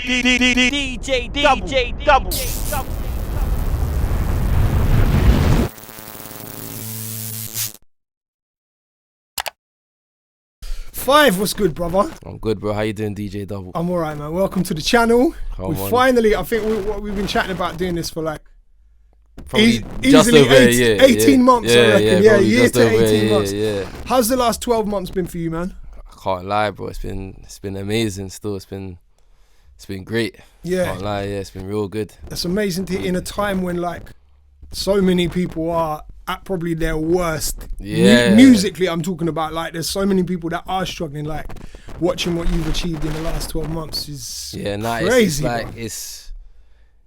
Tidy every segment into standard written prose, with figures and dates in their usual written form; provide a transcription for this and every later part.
DJDUBL. Five, what's good, brother? I'm good, bro. How you doing, DJDUBL? I'm alright, man. Welcome to the channel. Finally, I think we've been chatting about doing this for like Probably just over a year. 18 months, I reckon. Yeah, a year to 18 months. Yeah. How's the last 12 months been for you, man? I can't lie, bro. It's been amazing. Still, it's been great. Yeah. Can't lie. Yeah, it's been real good. It's amazing to in a time when like so many people are at probably their worst. Yeah. Musically, I'm talking about, like, there's so many people that are struggling. Like, watching what you've achieved in the last 12 months is crazy.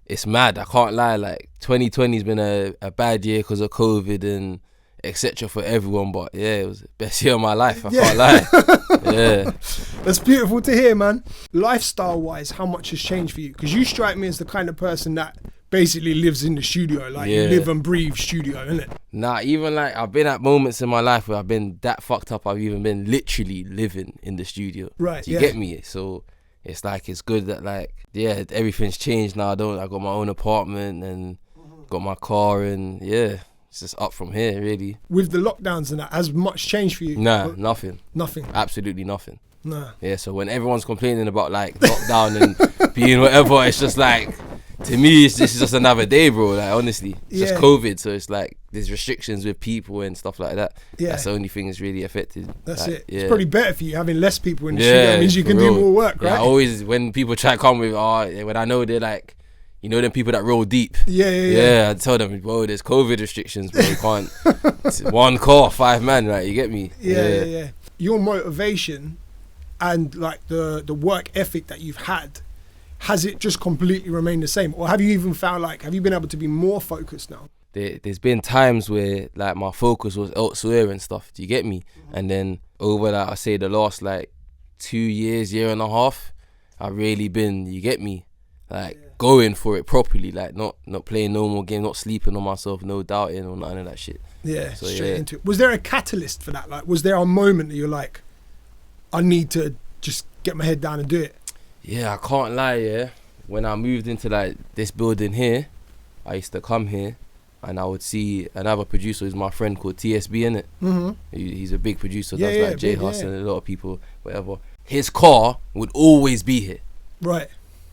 It's mad. I can't lie. Like 2020's been a bad year because of COVID and etc. for everyone. But yeah, it was the best year of my life. I can't lie. Yeah. That's beautiful to hear, man. Lifestyle-wise, how much has changed for you? Because you strike me as the kind of person that basically lives in the studio, like you live and breathe studio, innit? Nah, even like I've been at moments in my life where I've been that fucked up. I've even been literally living in the studio. Right. Do you get me? So it's like it's good that like everything's changed now. I got my own apartment and got my car and it's just up from here really. With the lockdowns and that, has much changed for you? Nah, nothing. Nothing. Absolutely nothing. Nah. Yeah. So when everyone's complaining about like lockdown and being whatever, it's just like, to me, this is just another day, bro. Like, honestly, it's just COVID. So it's like there's restrictions with people and stuff like that. Yeah. That's the only thing that's really affected. That's like, it. Yeah. It's probably better for you having less people in the studio. It means you can real. Do more work, right? I always, when people try to come with, when I know they're like, you know, them people that roll deep. Yeah, I tell them, bro, there's COVID restrictions, bro. You can't. It's one car, 5 man, right? You get me? Yeah. Your motivation and like the work ethic that you've had, has it just completely remained the same? Or have you even found have you been able to be more focused now? There's been times where like my focus was elsewhere and stuff, do you get me? And then over I say the last like 2 years, year and a half, I've really been, you get me? Like going for it properly, like not playing no more game, not sleeping on myself, no doubting or none of that shit. Yeah, so, straight into it. Was there a catalyst for that? Like, was there a moment that you're like, I need to just get my head down and do it? Yeah, I can't lie, when I moved into like this building here, I used to come here and I would see another producer who's my friend called TSB, innit? Mm-hmm. He's a big producer, does like J Hus and a lot of people, whatever. His car would always be here. Right.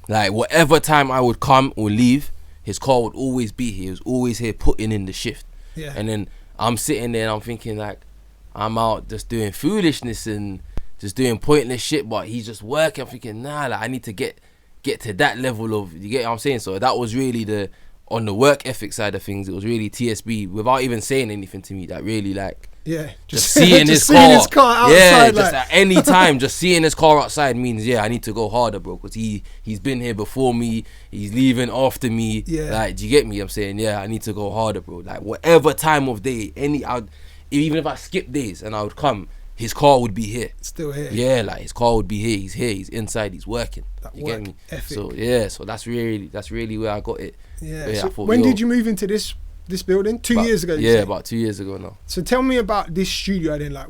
Like whatever time I would come or leave, his car would always be here. He was always here putting in the shift. Yeah. And then I'm sitting there and I'm thinking like, I'm out just doing foolishness and just doing pointless shit, but he's just working. I'm thinking, nah, like I need to get to that level of, you get what I'm saying? So that was really on the work ethic side of things, it was really TSB, without even saying anything to me, that really like, just seeing his car outside, just at any time, just seeing his car outside means, I need to go harder, bro, because he's been here before me, he's leaving after me, like, do you get me? I'm saying, I need to go harder, bro, like whatever time of day, even if I skip days and I would come, his car would be here. Still here. Yeah, like his car would be here. He's here. He's inside. He's working. You get me? Ethic. So that's really where I got it. Yeah. So when did you move into this building? 2 years ago. Yeah, about 2 years ago now. So tell me about this studio then. Like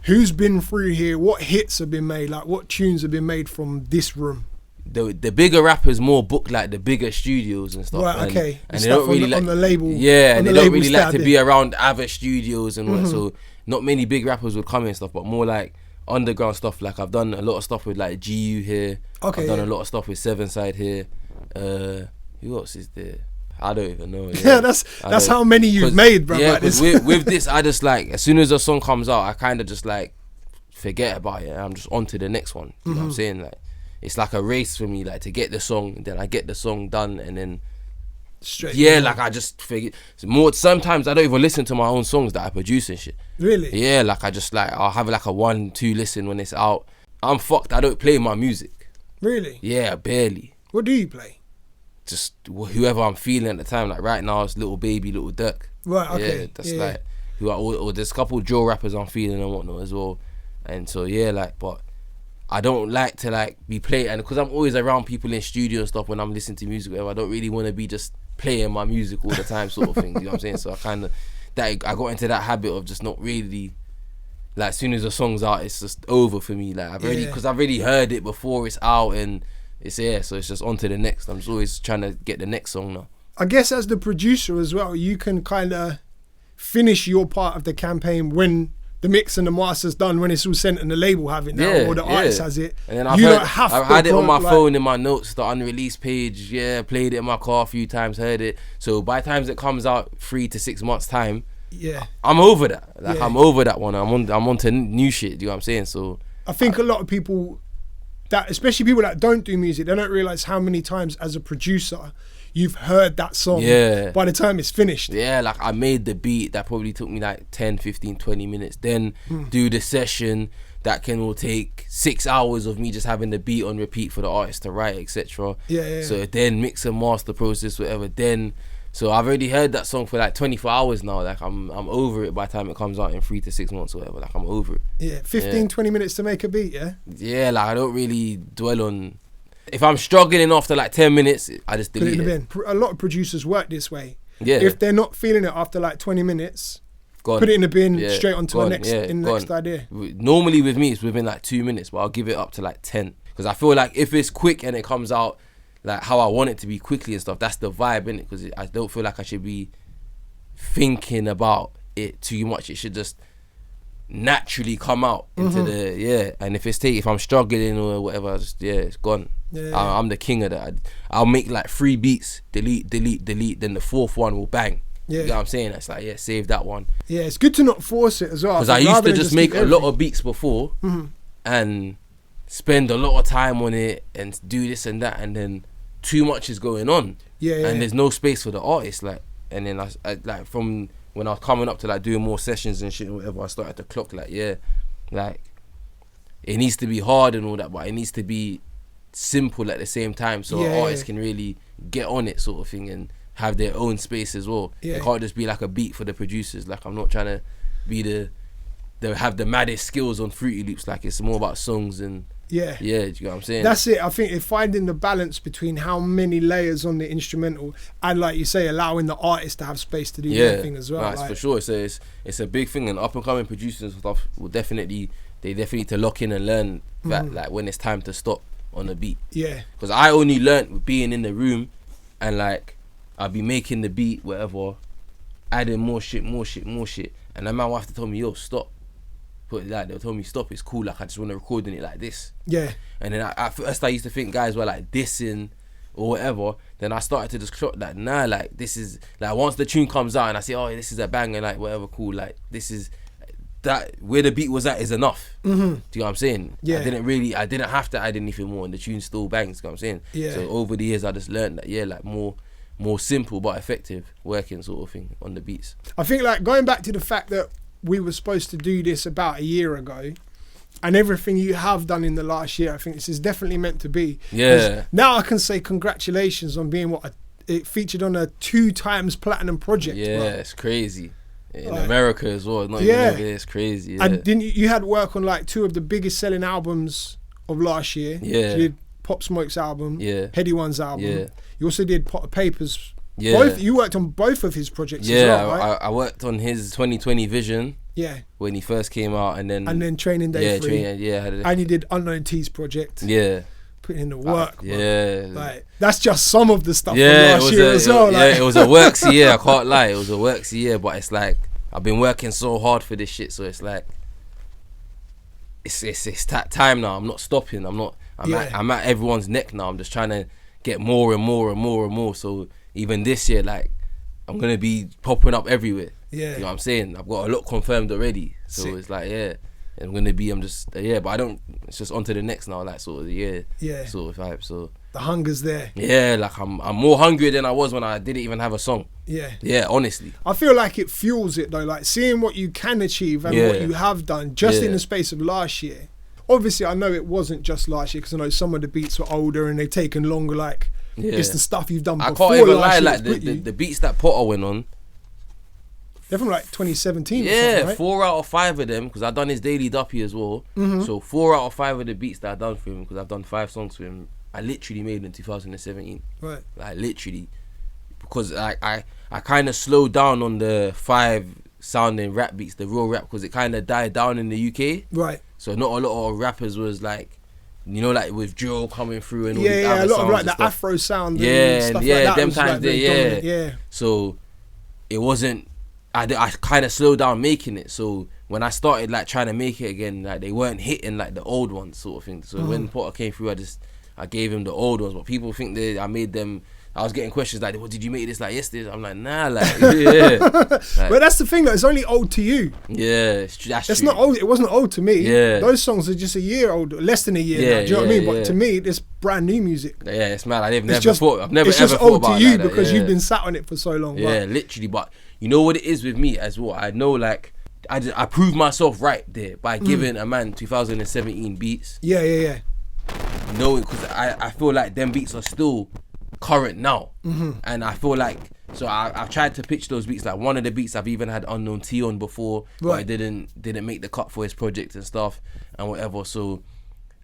who's been through here? What hits have been made? Like what tunes have been made from this room? The bigger rappers more book like the bigger studios and stuff. Right, okay. And they don't really on the label. Yeah, and they don't really like to be around other studios and what. So not many big rappers would come and stuff, but more like underground stuff. Like I've done a lot of stuff with like GU here. Okay. I've done a lot of stuff with Seven Side here. Who else is there? I don't even know. Yeah, that's how many you've made, bro. Yeah, because with this, I just like, as soon as a song comes out, I kind of just like forget about it. I'm just on to the next one. You know what I'm saying? Like, it's like a race for me, like to get the song, then I get the song done, and then straight. Like I just forget. Sometimes I don't even listen to my own songs that I produce and shit. Really? Yeah, like I just like, I'll have like a 1-2 listen when it's out. I'm fucked. I don't play my music. Really? Yeah, barely. What do you play? Just whoever I'm feeling at the time. Like right now, it's Little Baby, Little Dirk. Right. Okay. Yeah, that's like or there's a couple of drill rappers I'm feeling and whatnot as well. And so but I don't like to like be playing, and because I'm always around people in studio and stuff when I'm listening to music, whatever, I don't really want to be just playing my music all the time, sort of thing. You know what I'm saying? So I got into that habit of just not really, like, as soon as the song's out, it's just over for me. Like I've already heard it before it's out, and so it's just on to the next. I'm just always trying to get the next song now. I guess as the producer as well, you can kind of finish your part of the campaign when the mix and the master's done, when it's all sent and the label have it now, or the artist has it. And then I've had it on my phone in my notes, the unreleased page. Yeah, played it in my car a few times, heard it. So by the time it comes out 3 to 6 months time, I'm over that. I'm over that one. I'm on to new shit. Do you know what I'm saying? So I think a lot of people that, especially people that don't do music, they don't realize how many times as a producer you've heard that song by the time it's finished. Yeah, like I made the beat, that probably took me like 10, 15, 20 minutes. Then do the session, that will take 6 hours of me just having the beat on repeat for the artist to write, etc. So then mix and master process, whatever. Then, so I've already heard that song for like 24 hours now. Like I'm over it by the time it comes out in 3 to 6 months or whatever. Like I'm over it. Yeah, 15, 20 minutes to make a beat, Yeah, like I don't really dwell on... If I'm struggling after like 10 minutes, I just delete it. A lot of producers work this way. Yeah. If they're not feeling it after like 20 minutes, put it in the bin, straight onto the next idea. Normally with me, it's within like 2 minutes, but I'll give it up to like 10. Because I feel like if it's quick and it comes out like how I want it to be quickly and stuff, that's the vibe, innit? Because I don't feel like I should be thinking about it too much. It should just naturally come out into the and if I'm struggling or whatever, it's gone. I'm the king of that. I'll make like 3 beats, delete, then the 4th one will bang. You know what I'm saying? It's like, save that one. Yeah, it's good to not force it as well. Because I used to just make a lot of beats before and spend a lot of time on it and do this and that, and then too much is going on. And there's no space for the artist. Like, and then I like from when I was coming up to like doing more sessions and shit and whatever, I started to clock like, like it needs to be hard and all that, but it needs to be simple at the same time, so artists can really get on it, sort of thing, and have their own space as well. It can't just be like a beat for the producers. Like I'm not trying to be have the maddest skills on Fruity Loops. Like it's more about songs and do you know what I'm saying? That's it. I think it's finding the balance between how many layers on the instrumental and, like you say, allowing the artist to have space to do their thing as well. That's for sure. It's a big thing, and up and coming producers and stuff will definitely need to lock in and learn that, like when it's time to stop on a beat. Because I only learnt being in the room, and like I'll be making the beat, whatever, adding more shit, and the man will have to tell me, yo, stop. Put it like, they'll tell me stop, it's cool, like I just want to record in it like this. And then at first I used to think guys were like dissing or whatever. Then I started to just clock that, nah, like this is like, once the tune comes out and I say, oh, this is a banger, like whatever, cool, like this is that, where the beat was at is enough. Do you know what I'm saying? I didn't have to add anything more, and the tune still bangs. You know what I'm saying? So over the years I just learned that like more simple but effective working sort of thing on the beats. I think like going back to the fact that we were supposed to do this about a year ago, and everything you have done in the last year, I think this is definitely meant to be. Now I can say congratulations on being it featured on a 2 times platinum project. It's crazy. In America as well, not even over there, it's crazy. And didn't you had work on like 2 of the biggest selling albums of last year. You did Pop Smoke's album, Heady One's album. You also did Potter Payper's. You worked on both of his projects as well, right? I worked on his 2020 Vision. When he first came out, and then Training Day 3. And you did Unknown T's project. Putting in the work. Like that's just some of the stuff from last year as well. It was a worksy year. I can't lie, it was a worksy year. But it's like I've been working so hard for this shit, so it's like it's that time now. I'm not stopping. I'm at everyone's neck now. I'm just trying to get more and more and more and more. So even this year, like I'm gonna be popping up everywhere. You know what I'm saying? I've got a lot confirmed already. So it's like but I don't, it's just on to the next now, like sort of the sort of vibe. So the hunger's there. Like I'm more hungry than I was when I didn't even have a song. Honestly, I feel like it fuels it though, like seeing what you can achieve and what you have done just in the space of last year. Obviously I know it wasn't just last year, because I know some of the beats were older and they've taken longer. Like it's the stuff you've done before. I can't even lie, like the beats that Potter went on, they're from like 2017 or something, right? 4 out of 5 of them, because I've done his Daily Duppy as well. So 4 out of 5 of the beats that I've done for him, because I've done 5 songs for him, I literally made in 2017. Right. Like literally, because I kind of slowed down on the 5 sounding rap beats, the real rap, because it kind of died down in the UK. Right. So not a lot of rappers was like you know, like with drill coming through and all Yeah, these yeah, other a lot of sounds like and the stuff. Afro sound. Yeah, and stuff and yeah, like that them was, times like, there, very yeah. dominant, yeah. So it wasn't. I kind of slowed down making it. So when I started like trying to make it again, like they weren't hitting like the old ones sort of thing. So when Potter came through, I gave him the old ones. But people think I made them. I was getting questions like, "Well, did you make this like yesterday?" I'm like, "Nah, like yeah." But that's the thing, though. It's only old to you. Yeah, that's It's true. not old. It wasn't old to me. Yeah. Those songs are just a year old, less than a year. Yeah, now, do you know what I mean? yeah, But to me, it's brand new music. Yeah, it's mad. I've It's just ever just ever thought old about to you like that, because yeah. you've been sat on it for so long. Yeah, But literally. But you know what it is with me as well. I know like I proved myself right there by giving a man 2017 beats. yeah. Knowing, because I feel like them beats are still current now, and I feel like I've tried to pitch those beats. Like one of the beats I've even had Unknown T on before, but Right. it didn't make the cut for his project and stuff and whatever. So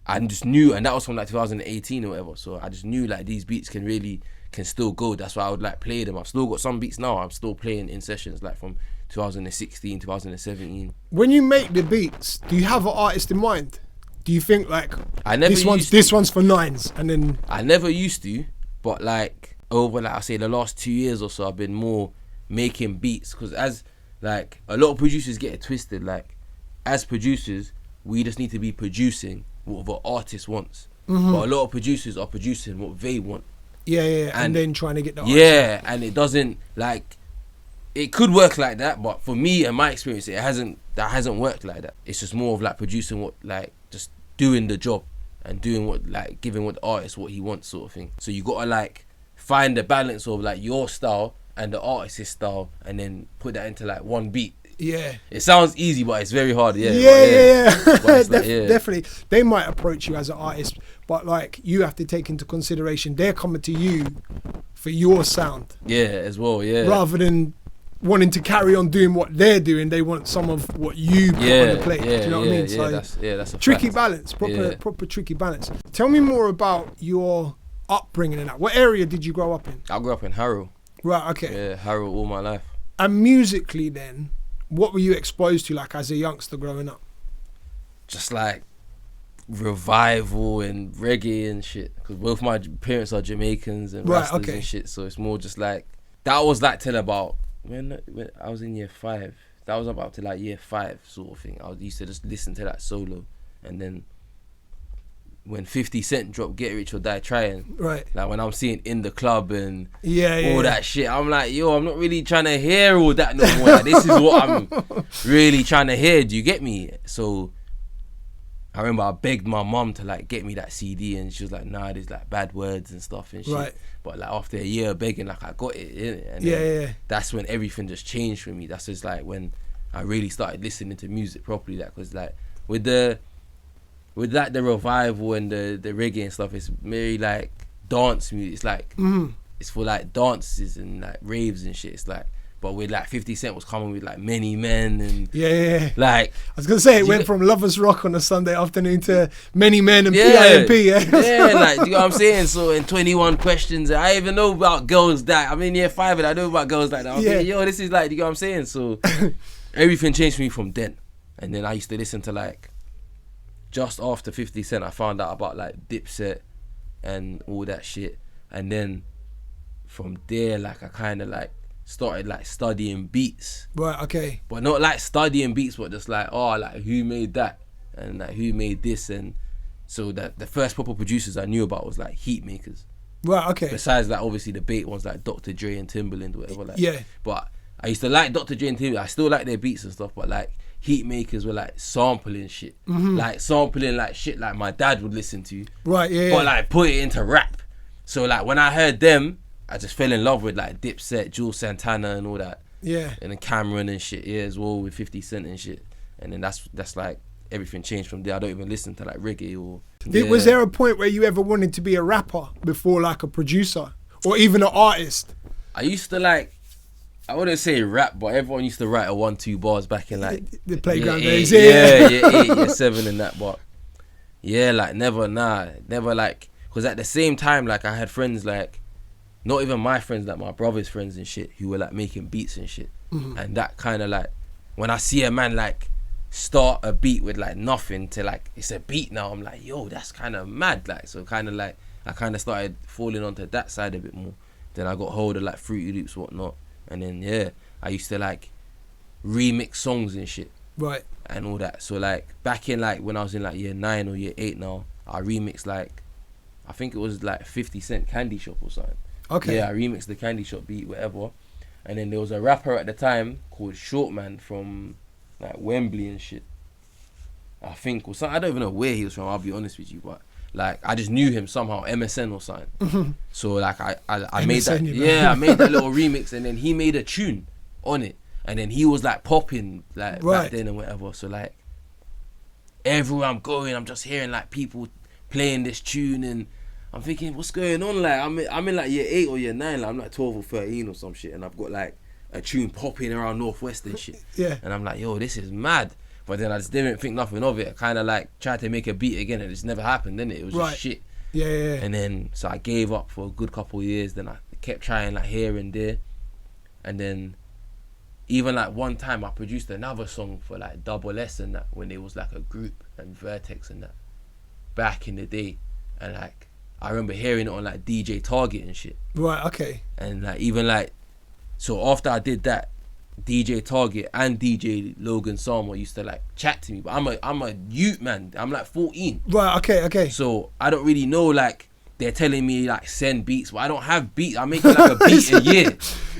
I just knew, and that was from like 2018 or whatever. So I just knew like these beats can still go. That's why I would like play them. I've still got some beats now I'm still playing in sessions like from 2016, 2017. When you make the beats, do you have an artist in mind? Do you think like this one's for nines, and then I never used to, but like over like I say the last 2 years or so, I've been more making beats, because as like a lot of producers get it twisted. Like as producers, we just need to be producing what the artist wants, but a lot of producers are producing what they want. Yeah, and then trying to get the artist. Yeah, and it doesn't like. It could work like that, but for me and my experience, that hasn't worked like that. It's just more of like producing what, like just doing the job and doing what, like giving what the artist what he wants sort of thing. So you gotta like find the balance of like your style and the artist's style, and then put that into like one beat. Yeah. It sounds easy, but it's very hard. Yeah. Yeah. But it's like, yeah. Definitely. They might approach you as an artist, but like you have to take into consideration they're coming to you for your sound. Yeah, as well. Yeah. Rather than wanting to carry on doing what they're doing, they want some of what you put on the plate. Do you know what I mean? So that's a tricky fact. balance, proper tricky balance. Tell me more about your upbringing and that. What area did you grow up in? I grew up in Harrow. Right, okay. Yeah, Harrow all my life. And musically then, what were you exposed to like as a youngster growing up? Just like revival and reggae and shit, because both my parents are Jamaicans and Rastas and shit, so it's more just like that was like till about when I was in year 5. That was about to like year 5 sort of thing. I used to just listen to that solo, and then when 50 Cent dropped Get Rich or Die Trying, right, like when I'm seeing In the Club and all all that shit, I'm like, yo, I'm not really trying to hear all that no more. Like, this is what I'm really trying to hear. Do you get me? So I remember I begged my mum to like get me that CD, and she was like, nah, there's like bad words and stuff and shit. Right. But like after a year of begging, like I got it, innit? And Yeah. that's when everything just changed for me. That's just like when I really started listening to music properly. That was like with like the revival and the reggae and stuff, it's very like dance music. It's like it's for like dances and like raves and shit. It's like, but with like 50 Cent was coming with like Many Men and like I was gonna say it went from Lovers Rock on a Sunday afternoon to Many Men and PIMP. Yeah, like, you know what I'm saying? So in 21 Questions, I even know about girls that I'm in year 5 and I know about girls like that. I'm thinking, yo, this is like, you know what I'm saying? So everything changed for me from then. And then I used to listen to like, just after 50 Cent, I found out about like Dipset and all that shit. And then from there, like I kind of like started like studying beats. Right, okay. But not like studying beats, but just like, oh, like who made that? And like who made this? And so that the first proper producers I knew about was like heat makers. Right, okay. Besides that, obviously the bait ones like Dr. Dre and Timbaland, whatever. Like, yeah. But I used to like Dr. Dre and Timbaland. I still like their beats and stuff, but like heat makers were like sampling shit. Like sampling like shit like my dad would listen to. Right, yeah. But like put it into rap. So like when I heard them, I just fell in love with like Dipset, Jules Santana and all that. Yeah. And then Cameron and shit, yeah, as well with 50 Cent and shit. And then that's like everything changed from there. I don't even listen to like reggae or... Was there a point where you ever wanted to be a rapper before like a producer or even an artist? I used to like, I wouldn't say rap, but everyone used to write a 1-2 bars back in like... The playground days, yeah. Yeah, 8, year 7 and that, but... Yeah, like never like... Because at the same time, like I had friends like... Not even my friends, like my brother's friends and shit, who were like making beats and shit. And that kind of like... When I see a man like start a beat with like nothing to like it's a beat now. I'm like, yo, that's kind of mad. Like, so kind of like I kind of started falling onto that side a bit more. Then I got hold of like Fruity Loops, whatnot, and then yeah, I used to like remix songs and shit, right, and all that. So like back in like when I was in like year 9 or year 8 now, I remixed like I think it was like 50 Cent Candy Shop or something. Okay. Yeah, I remixed the Candy Shop beat, whatever. And then there was a rapper at the time called Shortman from like Wembley and shit. I think, or something. I don't even know where he was from, I'll be honest with you, but like I just knew him somehow, MSN or something. So like I made that, I made that little remix, and then he made a tune on it, and then he was like popping like back then and whatever. So like everywhere I'm going, I'm just hearing like people playing this tune, and I'm thinking, what's going on? Like I'm in like year 8 or year 9, like I'm like 12 or 13 or some shit, and I've got like a tune popping around Northwest and shit. Yeah. And I'm like, yo, this is mad. But then I just didn't think nothing of it. I kind of like tried to make a beat again, and it's never happened, didn't it? It was just shit. Yeah. And then so I gave up for a good couple of years. Then I kept trying like here and there, and then even like one time I produced another song for like Double S and that, when it was like a group, and Vertex and that back in the day, and like I remember hearing it on like DJ Target and shit. Right, okay. And like even like, so after I did that, DJ Target and DJ Logan Sama used to like chat to me, but I'm a youth man. I'm like 14. Right, okay. So I don't really know, like they're telling me like send beats, but I don't have beats. I'm making like a beat a year.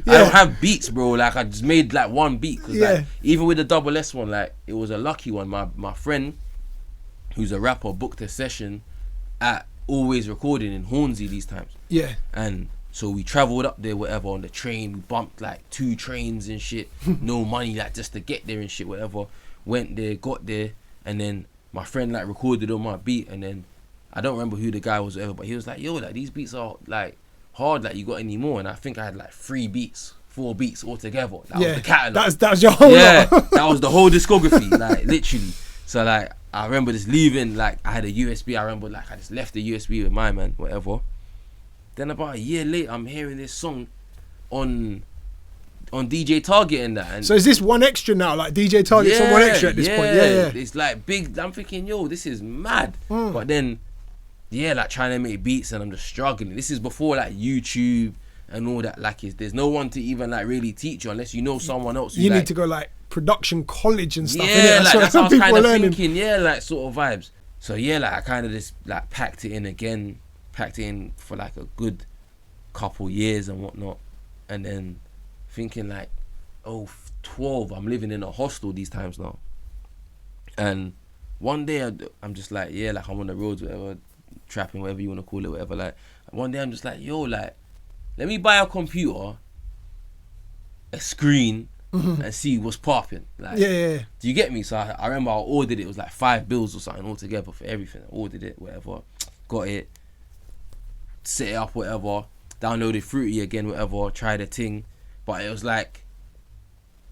I don't have beats, bro. Like I just made like one beat, cause like even with the Double S one, like it was a lucky one. My friend, who's a rapper, booked a session at Always Recording in Hornsey these times. Yeah. And so we travelled up there, whatever, on the train. We bumped like 2 trains and shit. No money, like just to get there and shit, whatever. Went there, got there, and then my friend like recorded on my beat, and then I don't remember who the guy was or whatever, but he was like, yo, like these beats are like hard, like you got any more? And I think I had like 3 beats, 4 beats altogether. That was the catalogue. That's your whole lot. That was the whole discography, like literally. So like I remember just leaving, like I had a USB, I remember like I just left the USB with my man, whatever. Then about a year later, I'm hearing this song on DJ Target and that. And so is this one extra now? Like DJ Target's on one extra at this point? Yeah. It's like big. I'm thinking, yo, this is mad. But then, like trying to make beats, and I'm just struggling. This is before like YouTube and all that. Like, there's no one to even like really teach you unless you know someone else. You need to go like production college and stuff. Yeah, like that's what I was kind of thinking. Yeah, like sort of vibes. So like I kind of just like packed it in again. Packed it in for like a good couple years and whatnot, and then thinking like, 12, I'm living in a hostel these times now, and one day I'm just like, like I'm on the roads, whatever, trapping, whatever you want to call it, whatever. Like one day I'm just like, yo, like let me buy a computer, a screen, and see what's popping. Like, do you get me? So I remember I ordered it. It was like $5 or something altogether for everything. I ordered it, whatever, got it, set it up, whatever, downloaded Fruity again, whatever, tried a thing. But it was like,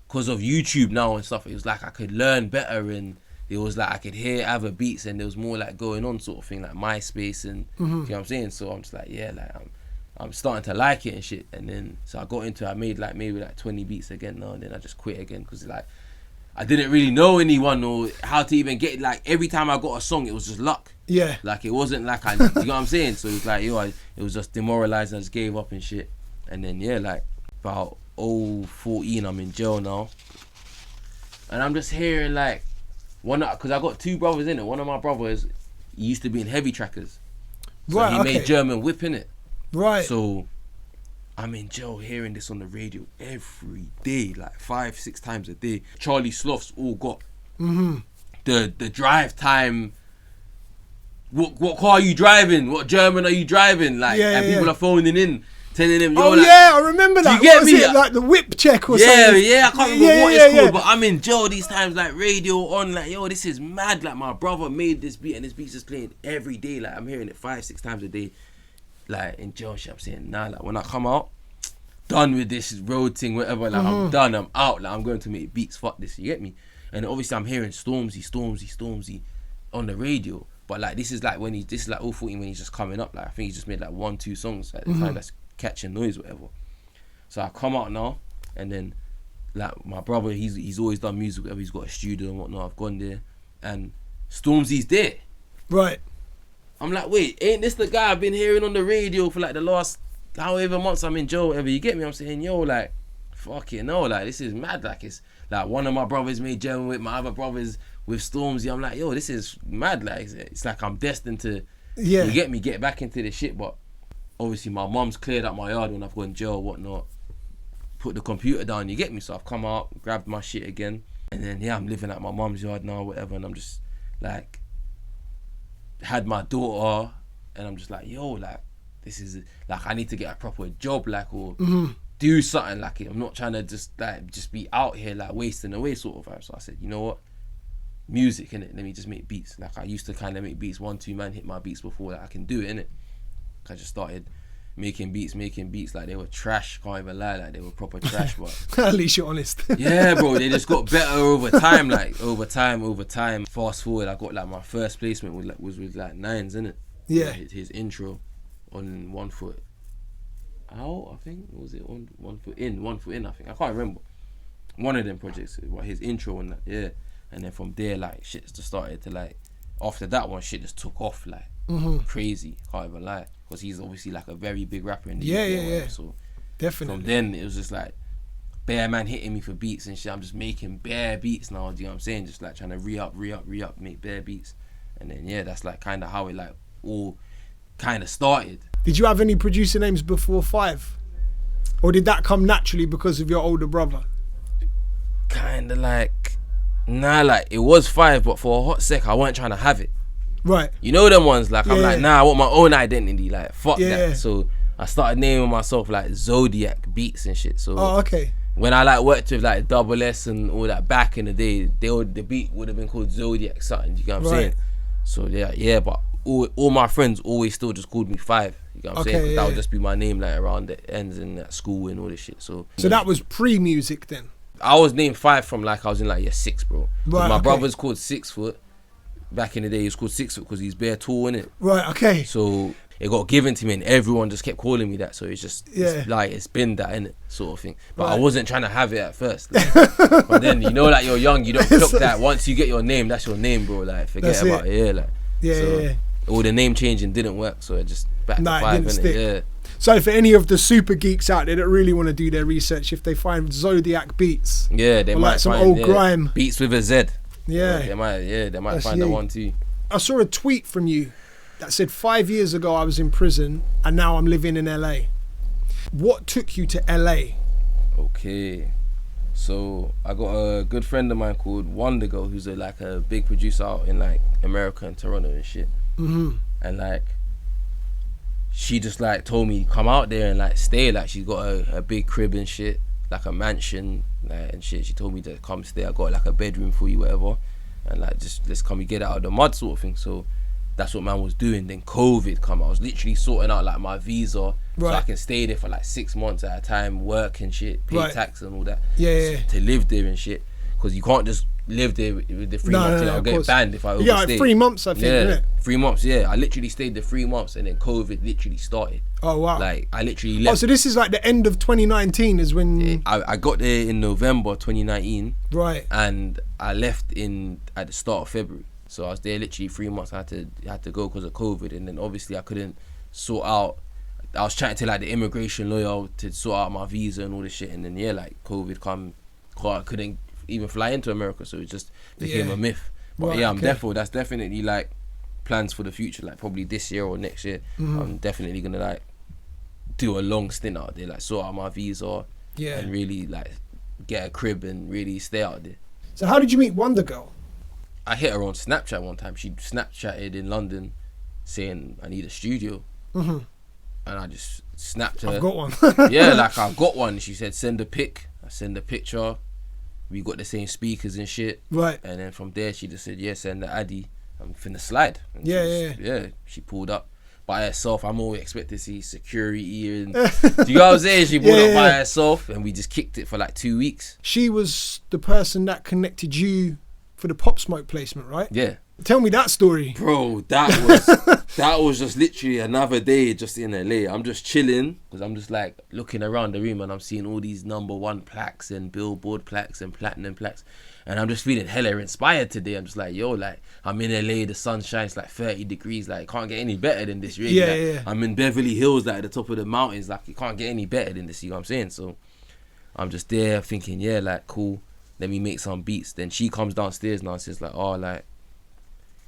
because of YouTube now and stuff, it was like I could learn better, and it was like I could hear other beats, and there was more like going on sort of thing, like MySpace, and you know what I'm saying? So I'm just like, like I'm starting to like it and shit. And then so I got into it, I made like maybe like 20 beats again now, and then I just quit again, because like I didn't really know anyone or how to even get, like every time I got a song, it was just luck. Yeah. Like it wasn't like you know what I'm saying? So it was like, it was just demoralizing. I just gave up and shit. And then like about 14, I'm in jail now. And I'm just hearing like because I got 2 brothers in it. One of my brothers, he used to be in Heavy Trackers. So he made German Whip in it. Right. So I'm in jail hearing this on the radio every day, like 5-6 times a day. Charlie Sloths all got the drive time. What car are you driving? What German are you driving? Like, and people are phoning in, telling them, I remember that. Do you get what me? Was it, like the whip check or something? Yeah, I can't remember what it's called, but I'm in jail these times, like radio on, like, this is mad. Like, my brother made this beat, and this beat's just playing every day. Like, I'm hearing it 5-6 times a day. Like, in jail shit, I'm saying, nah, like, when I come out, done with this road thing, whatever, like, I'm done, I'm out, like, I'm going to make beats, fuck this, you get me? And obviously, I'm hearing Stormzy on the radio. But like this is like 014 when he's just coming up. Like I think he just made like 1-2 songs at the time that's catching noise, whatever. So I come out now, and then like my brother, he's always done music, whatever. He's got a studio and whatnot. I've gone there, and Stormzy's there. Right. I'm like, wait, ain't this the guy I've been hearing on the radio for like the last however months I'm in jail, whatever? You get me? I'm saying, yo, like, fucking no, like, this is mad. Like, it's like one of my brothers made gel with my other brothers with Stormzy. I'm like, yo, this is mad. Like, it's like I'm destined to, you get me, get back into this shit. But obviously, my mum's cleared up my yard when I've gone jail, whatnot. Put the computer down, you get me? So I've come out, grabbed my shit again, and then I'm living at my mum's yard now, whatever. And I'm just like, had my daughter, and I'm just like, yo, like, this is like, I need to get a proper job, like, or do something like it. I'm not trying to just be out here like wasting away sort of vibe. So I said, you know what, music, innit? Let me just make beats. Like, I used to kind of make beats, 1-2 man hit my beats before that. I can do it, innit? I just started making beats like they were trash, can't even lie, like they were proper trash, but at least you're honest. yeah, bro, they just got better over time, like over time. Fast forward, I got like my first placement was with like Nines, innit? Yeah. Like, his intro on 1 Foot Out, I think, or was it on 1 Foot In, I think, I can't remember. One of them projects, what his intro on that, yeah. And then from there, like, shit just started to like, after that one, shit just took off like crazy, can't even lie. Because he's obviously like a very big rapper in the UK. Yeah. So definitely. from then, it was just like bare man hitting me for beats and shit. I'm just making bare beats now. Do you know what I'm saying? Just like trying to re-up, make bare beats. And then yeah, that's like kind of how it like all kind of started. Did you have any producer names before 5, or did that come naturally because of your older brother? Kind of like, nah, like it was 5, but for a hot sec, I wasn't trying to have it. Right. You know them ones, like, I'm like, nah, I want my own identity, like, fuck Yeah. that. So I started naming myself like Zodiac Beats and shit. So Oh, okay. when I like worked with like Double S and all that back in the day, the beat would have been called Zodiac something, you get what I'm saying? So yeah, but all my friends always still just called me 5, you get what I'm saying? 'Cause that would just be my name like around the ends and at school and all this shit. So that was pre-music then? I was named 5 from like I was in like year 6, bro. Right, my okay. brother's called 6 Foot. Back in the day, he was called 6 Foot because he's bare tall, innit? Right, okay. So it got given to me and everyone just kept calling me that. So it's just, it's like, it's been that, innit? Sort of thing. But I wasn't trying to have it at first. Like, but then, you know, like, you're young, you don't clock that. Once you get your name, that's your name, bro. Like, forget about it. Yeah, like. Yeah. All the name changing didn't work, so it just back to 5, didn't innit? stick. Yeah. So for any of the super geeks out there that really want to do their research, if they find Zodiac Beats, Yeah, they or might like some find old grime. Beats with a Z. Yeah. They might That's find that you. one too. I saw a tweet from you that said 5 years ago I was in prison and now I'm living in LA. What took you to LA? Okay, so I got a good friend of mine called Wonder Girl, who's like a big producer out in like America and Toronto and shit. And like, she just like told me come out there and like stay. Like, she's got a big crib and shit, like a mansion, like, and shit. She told me to come stay. I got like a bedroom for you, whatever. And like, just let's come and get out of the mud sort of thing. So that's what man was doing. Then COVID come. I was literally sorting out like my visa, so I can stay there for like 6 months at a time, work and shit, pay tax and all that. Yeah. To live there and shit, because you can't just live there with the 3 months. I'll get banned if I overstay. Yeah, like 3 months I think, innit? 3 months. Yeah, I literally stayed there 3 months, and then COVID literally started. Oh wow. Like, I literally left. Oh, so this is like the end of 2019 is when... I got there in November 2019. Right. And I left at the start of February. So I was there literally 3 months. I had to go because of COVID, and then obviously I couldn't sort out. I was chatting to like the immigration lawyer to sort out my visa and all this shit, and then like COVID come, I couldn't even fly into America, so it just became a myth. But that's definitely like plans for the future, like probably this year or next year. I'm definitely gonna like do a long stint out there, like sort out my visa, and really like get a crib and really stay out there. So how did you meet Wonder Girl? I hit her on Snapchat one time. She Snapchatted in London saying I need a studio. And I just snapped her. I've got one. Yeah, like I've got one. She said send a pic. I send a picture. We got the same speakers and shit. Right. And then from there she just said, yeah, send the addy. I'm finna slide. And she pulled up by herself. I'm always expecting to see security and do you know what I'm saying? She pulled up by herself and we just kicked it for like 2 weeks. She was the person that connected you for the Pop Smoke placement, right? Yeah. Tell me that story. Bro, that was just literally another day just in LA. I'm just chilling because I'm just like looking around the room and I'm seeing all these #1 plaques and Billboard plaques and platinum plaques. And I'm just feeling hella inspired today. I'm just like, yo, like, I'm in LA, the sun shines like 30 degrees. Like, it can't get any better than this, really. Yeah, like, yeah. I'm in Beverly Hills, like, at the top of the mountains. Like, it can't get any better than this, you know what I'm saying? So, I'm just there thinking, yeah, like, cool. Let me make some beats. Then she comes downstairs now and says, like, oh, like,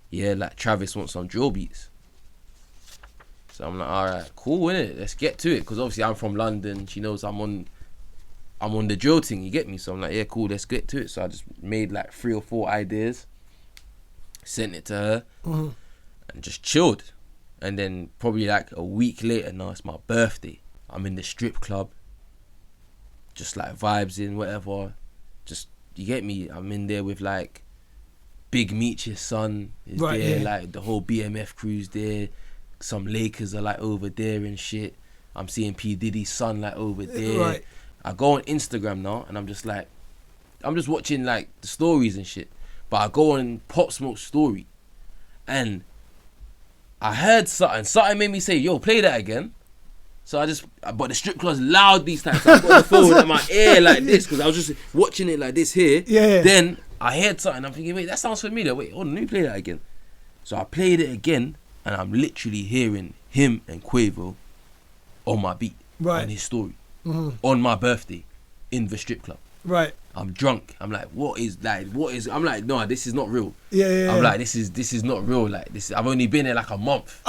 yeah, like, Travis wants some drill beats. So I'm like, all right, cool, innit? Let's get to it. Because obviously I'm from London. She knows I'm on the drill thing, you get me? So I'm like, yeah, cool, let's get to it. So I just made like 3 or 4 ideas, sent it to her, and just chilled. And then probably like a week later, now it's my birthday. I'm in the strip club, just like vibes in, whatever. Just, you get me? I'm in there with like Big Meech's son is Right, there, yeah. like the whole BMF crew's there. Some Lakers are like over there and shit. I'm seeing P. Diddy's son like over there. Right. I go on Instagram now and I'm just watching like the stories and shit. But I go on Pop Smoke's story and I heard something made me say, yo, play that again. So but the strip club's loud these times. So I got the phone at my ear like this because I was just watching it like this here. Yeah. Then I heard something. I'm thinking, wait, that sounds familiar. Wait, hold on, let me play that again. So I played it again and I'm literally hearing him and Quavo on my beat, Right. on his story, on my birthday in the strip club. Right. I'm drunk. I'm like, I'm like, no, this is not real. Yeah. I'm like, this is not real. Like, I've only been there like a month.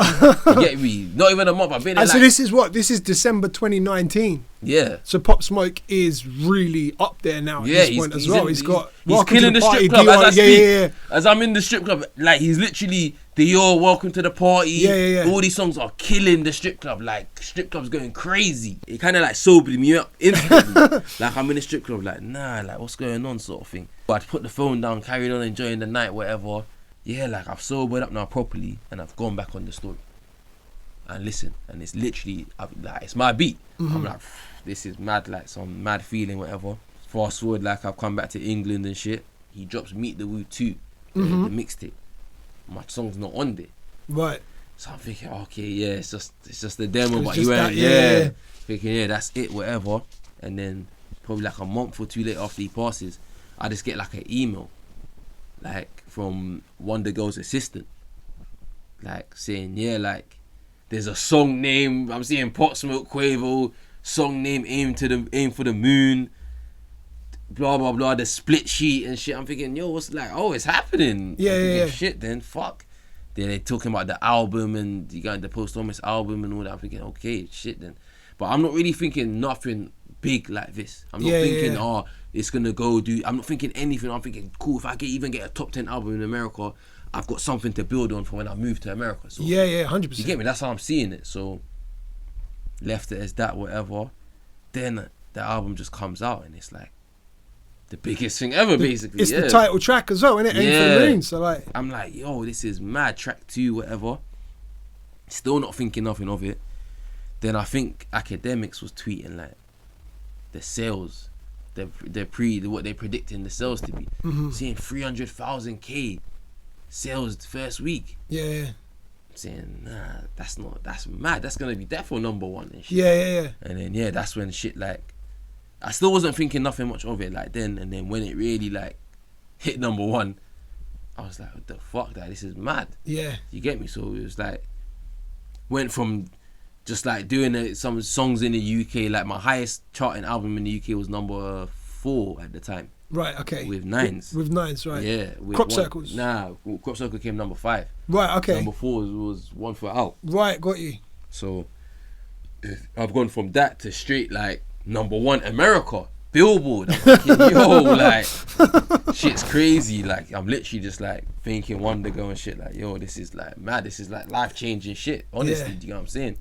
You get me? Not even a month. I've been there And so like, this is what? This is December 2019. yeah. So Pop Smoke is really up there now at this point as well. He's killing the strip club as I speak. As I'm in the strip club, like he's literally Dior, welcome to the party. Yeah. All these songs are killing the strip club. Like strip club's going crazy. It kind of like sobered me up instantly. Like I'm in the strip club, like nah, like what's going on, sort of thing. But I put the phone down, carried on enjoying the night, whatever. Yeah, like I've sobered up now properly, and I've gone back on the story and listen, and it's literally like it's my beat. I'm like, this is mad, like some mad feeling, whatever. Fast forward, like I've come back to England and shit. He drops Meet the Woo 2, the mixtape. My song's not on there. Right. So I'm thinking, okay, yeah, it's just the demo, but just you that, ain't, yeah. Thinking, yeah, that's it, whatever. And then probably like a month or 2 later after he passes, I just get like an email, like from Wonder Girl's assistant, like saying, yeah, like there's a song name. I'm seeing Pop Smoke Quavo song name, aim for the moon. Blah blah blah, the split sheet and shit. I'm thinking, yo, what's like? Oh, it's happening. Yeah, I'm thinking, yeah. Shit, then fuck. Then they talking about the album and you got the posthumous album and all that. I'm thinking, okay, shit then. But I'm not really thinking nothing big like this. I'm not thinking, oh, it's gonna go do. I'm not thinking anything. I'm thinking, cool. If I even get a top 10 album in America, I've got something to build on for when I move to America. So Yeah, 100%. you get me? That's how I'm seeing it. So left it as that, whatever. Then the album just comes out and it's like the biggest thing ever, basically. It's the title track as well, isn't it? Aim for the moon. So like, I'm like, yo, this is mad. Track 2, whatever. Still not thinking nothing of it. Then I think Academics was tweeting like the sales, what they're predicting the sales to be. Seeing 300,000 K sales the first week. Yeah. Saying, nah, that's mad. That's gonna be defo #1 and shit. Yeah. And then that's when shit like, I still wasn't thinking nothing much of it like then. And then when it really like hit #1, I was like, what the fuck, like this is mad. Yeah. You get me? So it was like, went from just like doing some songs in the UK. Like my highest charting album in the UK was #4 at the time. Right. Okay. With Nines. With Nines, right? Yeah. With Crop Circles. Nah, Crop Circle came #5. Right. Okay. #4 was One Foot Out. Right. Got you. So I've gone from that to straight like #1 America, Billboard. I'm thinking, yo, like shit's crazy. Like I'm literally just like thinking Wonder Girl and shit. Like, yo, this is like mad. This is like life changing shit. Honestly, do you know what I'm saying?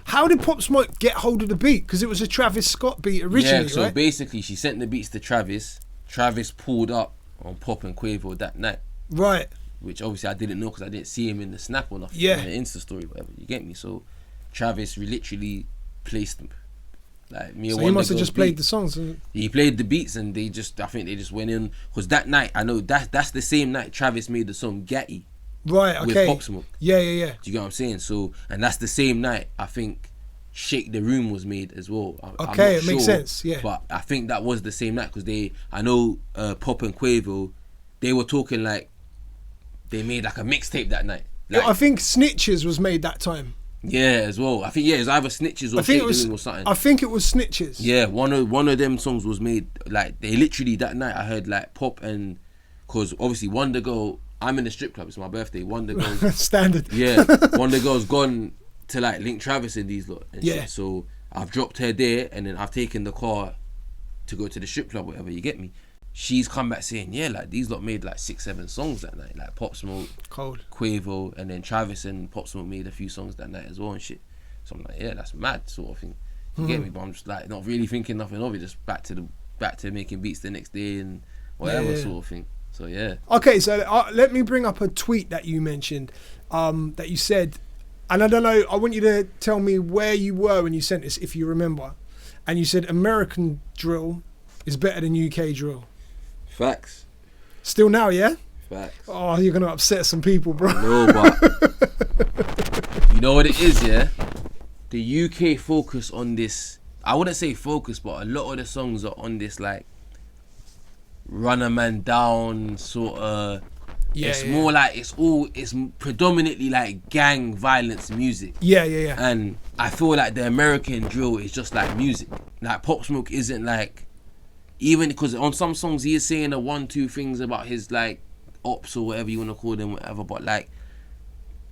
How did Pop Smoke get hold of the beat? Because it was a Travis Scott beat originally, Yeah. So right? basically, she sent the beats to Travis. Travis pulled up on Pop and Quavo that night. Right. Which obviously I didn't know because I didn't see him in the snap or nothing. Yeah. In the Insta story, whatever. You get me? So Travis literally placed Like me So and he Wonder must have Girls just played beat. the songs. And He played the beats and I think they just went in. Because that night, I know that's the same night Travis made the song Gatty right, with okay. Pop Smoke. Yeah, yeah, yeah. Do you get what I'm saying? So, and that's the same night I think Shake the Room was made as well. I'm Okay, not it makes sure, sense, yeah. But I think that was the same night because I know Pop and Quavo, they were talking like they made like a mixtape that night. Like, I think Snitches was made that time. yeah, as well. I think it was either Snitches or I think Shake the Room or something. I think it was Snitches. Yeah, one of them songs was made like they literally that night. I heard like Pop and because obviously Wonder Girl. I'm in the strip club. It's my birthday. Wonder Girl. Standard. Yeah, Wonder Girl's gone to like link Travis and these lot. And Yeah. shit. So I've dropped her there, and then I've taken the car to go to the strip club, whatever. You get me? She's come back saying, yeah, like these lot made like 6-7 songs that night. Like Pop Smoke, Cold. Quavo, and then Travis and Pop Smoke made a few songs that night as well and shit. So I'm like, yeah, that's mad sort of thing. You get me? But I'm just like not really thinking nothing of it. Just back to making beats the next day and whatever Yeah. sort of thing. So yeah. Okay, so let me bring up a tweet that you mentioned, that you said, and I don't know, I want you to tell me where you were when you sent this, if you remember. And you said American drill is better than UK drill. Facts. Still now, yeah? Facts. Oh, you're going to upset some people, bro. No, but you know what it is, yeah? The UK focus on this, I wouldn't say focus, but a lot of the songs are on this like run a man down sort of. Yeah, It's yeah. more like it's predominantly like gang violence music. Yeah, yeah, yeah. And I feel like the American drill is just like music. Like Pop Smoke isn't like, even because on some songs he is saying the 1-2 things about his like ops or whatever you want to call them, whatever. But like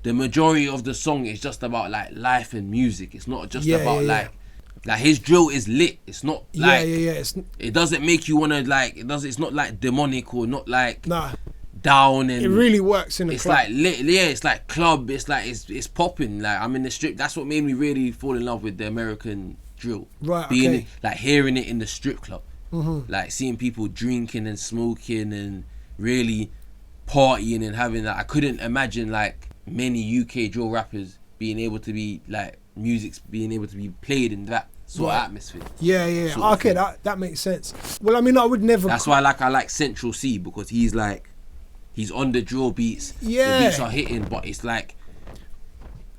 the majority of the song is just about like life and music. It's not just about like his drill is lit. It's not like it doesn't make you wanna like it's not like demonic or not like down and it really works in the it's club. like lit, yeah, it's like club, it's like it's popping. Like I'm in the strip. That's what made me really fall in love with the American drill. Right, being okay. like hearing it in the strip club. Mm-hmm. Like seeing people drinking and smoking and really partying and having that. I couldn't imagine like many UK drill rappers being able to be like music's being able to be played in that sort of atmosphere. Yeah, yeah. Sort of Okay, thing. that makes sense. Well, I mean, I would never. That's why I like Central C because he's on the drill beats. Yeah. The beats are hitting, but it's like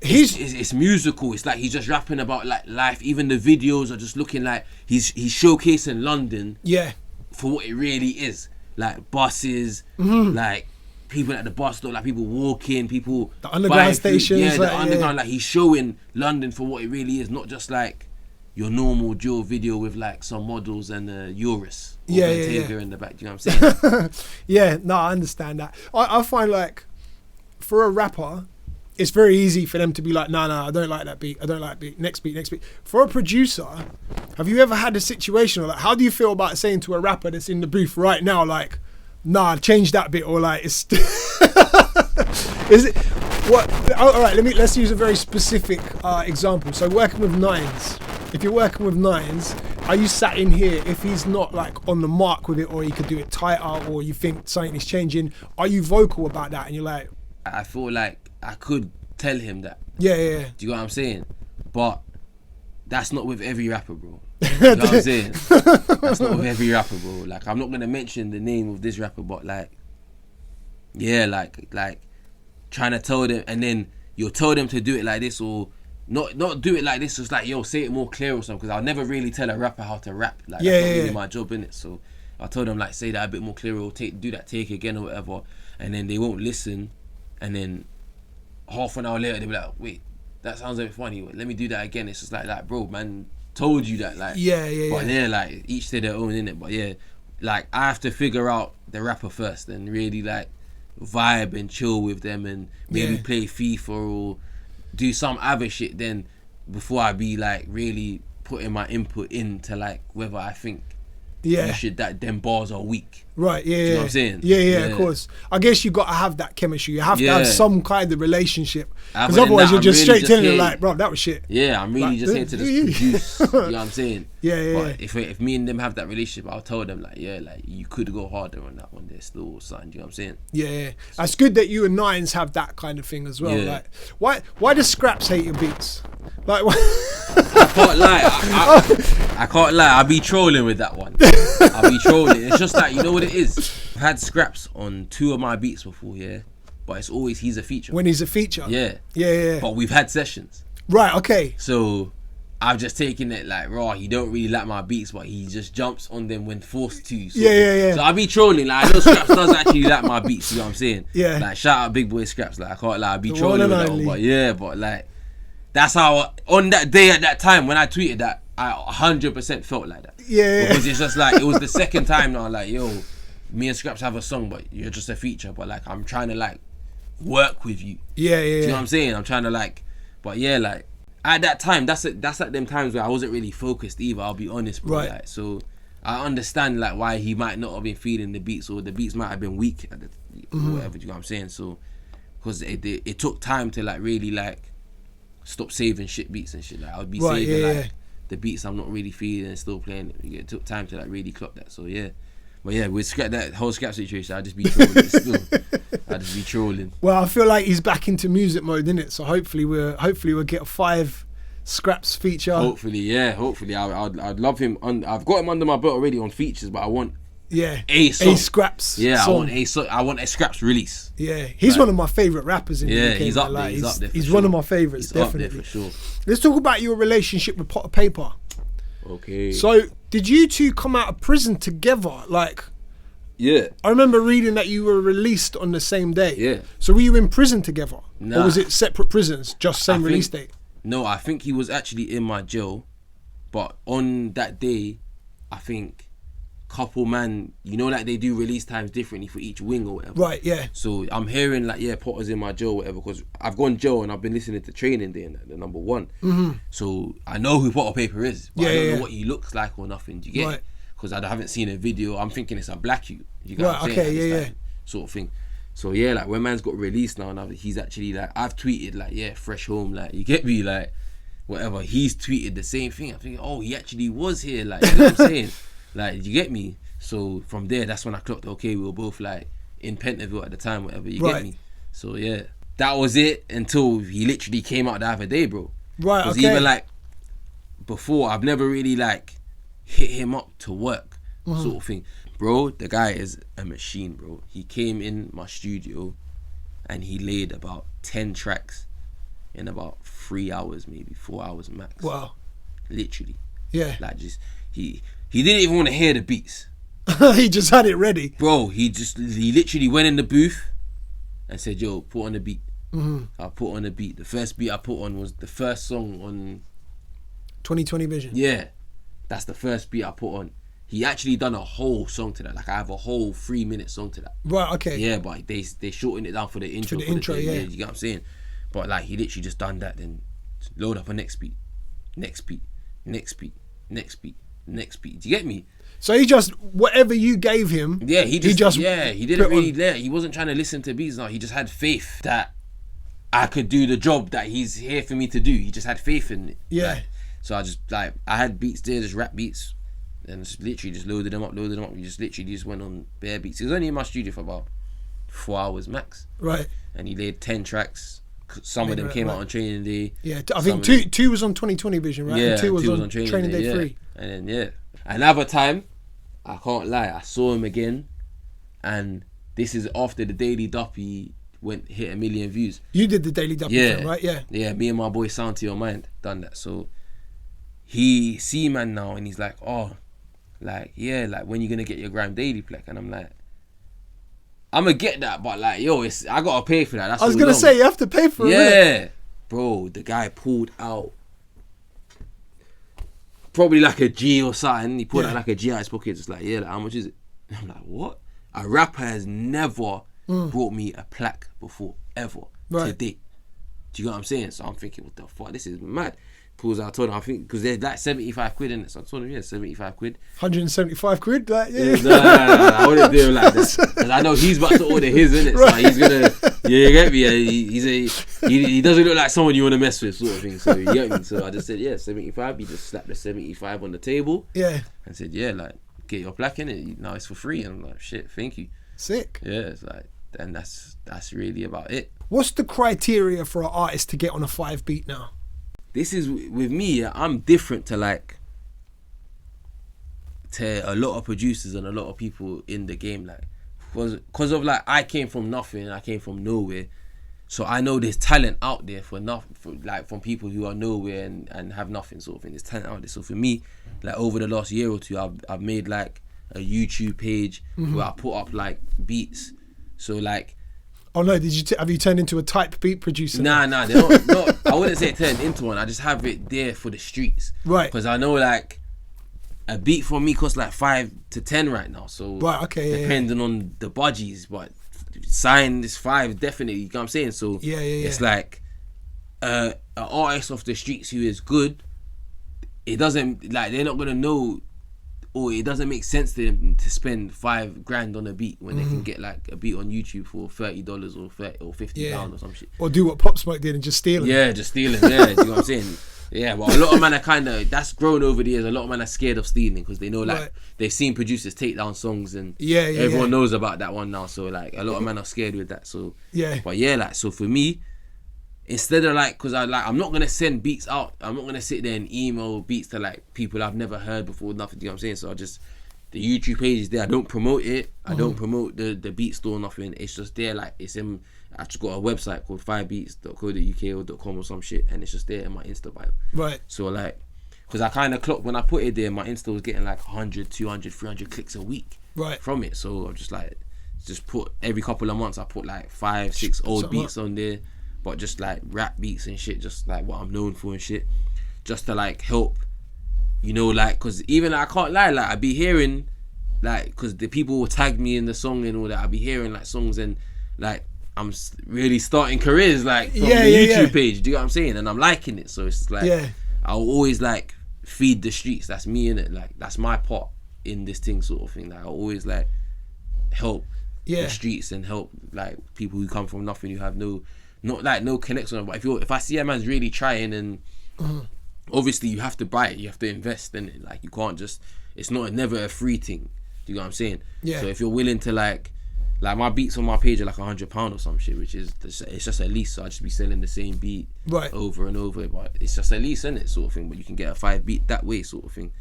it's musical. It's like he's just rapping about like life. Even the videos are just looking like he's showcasing London. Yeah. For what it really is, like buses, like people at the bus stop, like people walking, people the underground stations. Yeah, the underground. Like he's showing London for what it really is, not just like your normal drill video with like some models and a Urus. Yeah. in the back. Do you know what I'm saying? Yeah, no, I understand that. I find like for a rapper, it's very easy for them to be like, no, I don't like that beat. I don't like beat. Next beat. For a producer, have you ever had a situation or like, how do you feel about saying to a rapper that's in the booth right now, like, nah, change that bit, or like, it's is it what? All right, let's use a very specific example. So working with Nines. If you're working with Nines, are you sat in here if he's not like on the mark with it, or he could do it tighter, or you think something is changing? Are you vocal about that? And you're like, I feel like I could tell him that. Yeah. Do you know what I'm saying? But that's not with every rapper, bro. You know what I'm saying? That's not with every rapper, bro. Like I'm not gonna mention the name of this rapper, but like, yeah, like trying to tell them, and then you'll tell them to do it like this, or not do it like this. Just like, yo, say it more clear or something. Because I'll never really tell a rapper how to rap. Like that's not really my job, innit? So I'll tell them like, say that a bit more clear, or do that take again or whatever, and then they won't listen, and then half an hour later they'll be like, wait, that sounds a bit funny. Let me do that again. It's just like, bro, man, told you that. Like, But yeah, like each to their own, innit? But yeah, like I have to figure out the rapper first and really like vibe and chill with them and maybe play FIFA or do some other shit then before I be like really putting my input into like whether I think you should that them bars are weak. Right, Do you know what I'm saying? Yeah, of course. I guess you got to have that chemistry. You have to have some kind of relationship. Because otherwise you're just really straight telling them like, bro, that was shit. Yeah, I'm really like, just here to just produce. You know what I'm saying? Yeah. But if me and them have that relationship, I'll tell them like, yeah, like you could go harder on that one. There's still something. Do you know what I'm saying? Yeah. So, it's good that you and Nines have that kind of thing as well. Yeah. Like, why do Scraps hate your beats? Like, I can't lie. I can't lie. I'll be trolling with that one. I'll be trolling. It's just like, you know what it is? I've had scraps on 2 of my beats before, yeah. But it's always he's a feature. when he's a feature. Yeah. Yeah. But we've had sessions. Right. Okay. So I've just taken it like, raw, he don't really like my beats, but he just jumps on them when forced to. So, Yeah. So I'll be trolling. Like, I know Scraps does actually like my beats, you know what I'm saying? Yeah. Like, shout out Big Boy Scraps. Like, I can't lie, I'll be The trolling one with and that one. only. But yeah, but like, that's how, on that day at that time, when I tweeted that, I 100% felt like that. Yeah. Because it's just like, it was the second time now, like, yo, me and Scraps have a song, but you're just a feature. But like, I'm trying to like, work with you. Yeah. Do you know what I'm saying? I'm trying to like, but yeah, like, at that time, that's at them times where I wasn't really focused either, I'll be honest, bro. Right. Like, so I understand like why he might not have been feeling the beats, or the beats might have been weak at or whatever, do you know what I'm saying? So, because it took time to like really like stop saving shit beats and shit. Like, I would be saving the beats I'm not really feeling and still playing it. It took time to like really clock that, so yeah. But yeah, with that whole Scrap situation, I'd just be trolling still. I'd just be trolling. Well, I feel like he's back into music mode, innit? So hopefully we'll get a 5 Scraps feature. Hopefully, yeah. Hopefully, I'd love him. I've got him under my belt already on features, but I want a song. A Scraps. Yeah, song. I want a Scraps release. Yeah, he's one of my favourite rappers in the UK. He's up there. He's up there. He's one of my favourites, definitely. Up there for sure. Let's talk about your relationship with Potter Payper. Okay. So, did you two come out of prison together? Like, yeah. I remember reading that you were released on the same day. Yeah. So were you in prison together? Nah. Or was it separate prisons, just same release date? No, I think he was actually in my jail, but on that day, I think couple man, you know, like they do release times differently for each wing or whatever. Right, yeah. So I'm hearing like, yeah, Potter's in my jail or whatever, because I've gone jail and I've been listening to Training Day and the number 1. Mm-hmm. So I know who Potter Payper is, but I don't know what he looks like or nothing. Do you get it? Because I haven't seen a video. I'm thinking it's a black you. You get what I'm saying? Like, sort of thing. So yeah, like when man's got released now he's actually like, I've tweeted like, yeah, fresh home, like, you get me, like, whatever. He's tweeted the same thing. I'm thinking, oh, he actually was here, like, you know what I'm saying? Like, you get me? So from there, that's when I clocked, okay, we were both like in Pentonville at the time, whatever, you get me? So yeah, that was it until he literally came out the other day, bro. Right, because even like before, I've never really like hit him up to work, sort of thing. Bro, the guy is a machine, bro. He came in my studio and he laid about 10 tracks in about 3 hours, maybe 4 hours max. Wow. Literally. Yeah. Like, just he didn't even want to hear the beats. He just had it ready. Bro, he literally went in the booth and said, yo, put on the beat. I put on the beat. The first beat I put on was the first song on 2020 Vision. Yeah. That's the first beat I put on. He actually done a whole song to that. Like, I have a whole 3-minute song to that. Right, okay. Yeah, but they shortened it down for the intro. Yeah. You get what I'm saying? But like, he literally just done that, then load up a next beat. Next beat. Next beat. Next beat. Next beat. Do you get me? So he just, whatever you gave him, yeah, he didn't really let. He wasn't trying to listen to beats now. He just had faith that I could do the job that he's here for me to do. He just had faith in it. Yeah. Like, so I just, like, I had beats there, just rap beats, and just literally just loaded them up. We just literally just went on bare beats. He was only in my studio for about 4 hours max. Right. And he laid 10 tracks. Some of them came out on Training Day. Yeah, I think two was on 2020 Vision, right? Yeah, and two was on Training Day 3. Yeah. And then, another time, I can't lie, I saw him again, and this is after the Daily Duppy hit 1 million views. You did the Daily Duppy film, right? Yeah. Yeah, me and my boy Sound to Your Mind done that. So he see man now, and he's like, oh, like, yeah, like, when you gonna get your Gram Daily plaque? And I'm like, I'm gonna get that, but like, yo, I gotta pay for that. That's I was gonna say, you have to pay for it. Yeah, bro, the guy pulled out probably like a G or something. He pulled out like a G out his pocket, just like, yeah, like, how much is it? And I'm like, what? A rapper has never brought me a plaque before, ever, to date. Do you get what I'm saying? So I'm thinking, what the fuck? This is mad. Pulls out, I told him, I think, because they're like 75 quid in it. So I told him, yeah, 75 quid. 175 quid? Like, yeah. Nah, I wouldn't do it like that. Because I know he's about to order his, innit? So he's gonna, yeah, you get me? Yeah, he doesn't look like someone you want to mess with, sort of thing. So you get me? So I just said, yeah, 75. He just slapped the 75 on the table. Yeah. And said, yeah, like, get your plaque in it. Now it's for free. And I'm like, shit, thank you. Sick. Yeah, it's like, and that's really about it. What's the criteria for an artist to get on a 5 beat now? this is with me. I'm different to like to a lot of producers and a lot of people in the game. Like, because of like I came from nothing. I came from nowhere. So I know there's talent out there for nothing, like from people who are nowhere and have nothing sort of thing. There's talent out there. So for me, like over the last year or two, I've made like a YouTube page where I put up like beats. So like, oh no, have you turned into a type beat producer? Nah, they're not, I wouldn't say it turned into one. I just have it there for the streets. Right. Because I know like a beat for me costs like 5 to 10 right now. So right, okay, depending on the budgies, but sign this 5 definitely, you know what I'm saying? So it's like an artist off the streets who is good, it doesn't, like, they're not gonna know, or it doesn't make sense to them to spend $5,000 on a beat when they can get like a beat on YouTube for $30 or £50 or some shit. Or do what Pop Smoke did and just steal it. Yeah, just stealing. Yeah, do you know what I'm saying? Yeah, but a lot of men are kind of, that's grown over the years. A lot of men are scared of stealing because they know like they've seen producers take down songs and everyone knows about that one now. So like a lot of men are scared with that. So but yeah, like so for me, instead of like, because I'm not gonna send beats out. I'm not gonna sit there and email beats to like people I've never heard before. Nothing. Do you know what I'm saying? So I just, the YouTube page is there. I don't promote it. I don't promote the beat store. Nothing. It's just there. Like it's in. I've just got a website called 5beats.co.uk or .com or some shit, and it's just there in my Insta bio. Right. So like, because I kind of clocked when I put it there, my Insta was getting like 100, 200, 300 clicks a week. Right. From it. So I'm just like, just put every couple of months I put like 5, 6 old beats on there, but just like rap beats and shit, just like what I'm known for and shit, just to like help, you know, like, because even I can't lie, like I be hearing like, because the people will tag me in the song and all that, I be hearing like songs and like I'm really starting careers like from the YouTube page. Do you know what I'm saying? And I'm liking it. So it's like I'll always like feed the streets. That's me in it. Like that's my part in this thing sort of thing. Like I always like help the streets and help like people who come from nothing, who have no connection. But if I see a man's really trying, and obviously you have to buy it, you have to invest in it. Like you can't just, it's never a free thing. Do you know what I'm saying? Yeah. So if you're willing to like my beats on my page are like £100 or some shit, which is, it's just a lease. So I just be selling the same beat over and over, but it's just a lease, isn't it, sort of thing. But you can get a 5 beat that way, sort of thing.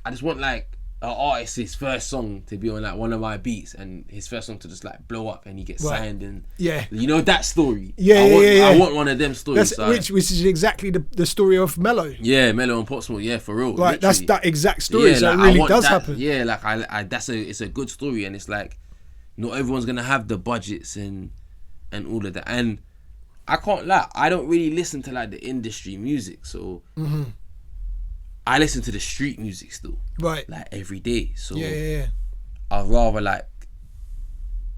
I just want like an artist, his first song to be on like one of my beats, and his first song to just like blow up, and he gets signed, and you know that story. I want one of them stories. Which is exactly the story of Mello. Yeah, Mello and Pop Smoke. Yeah, for real. Like that's that exact story. Yeah, so like, it really does happen. Yeah, like it's a good story, and it's like, not everyone's gonna have the budgets and all of that. And I can't lie, I don't really listen to like the industry music, so I listen to the street music still, like every day. So I'd rather like,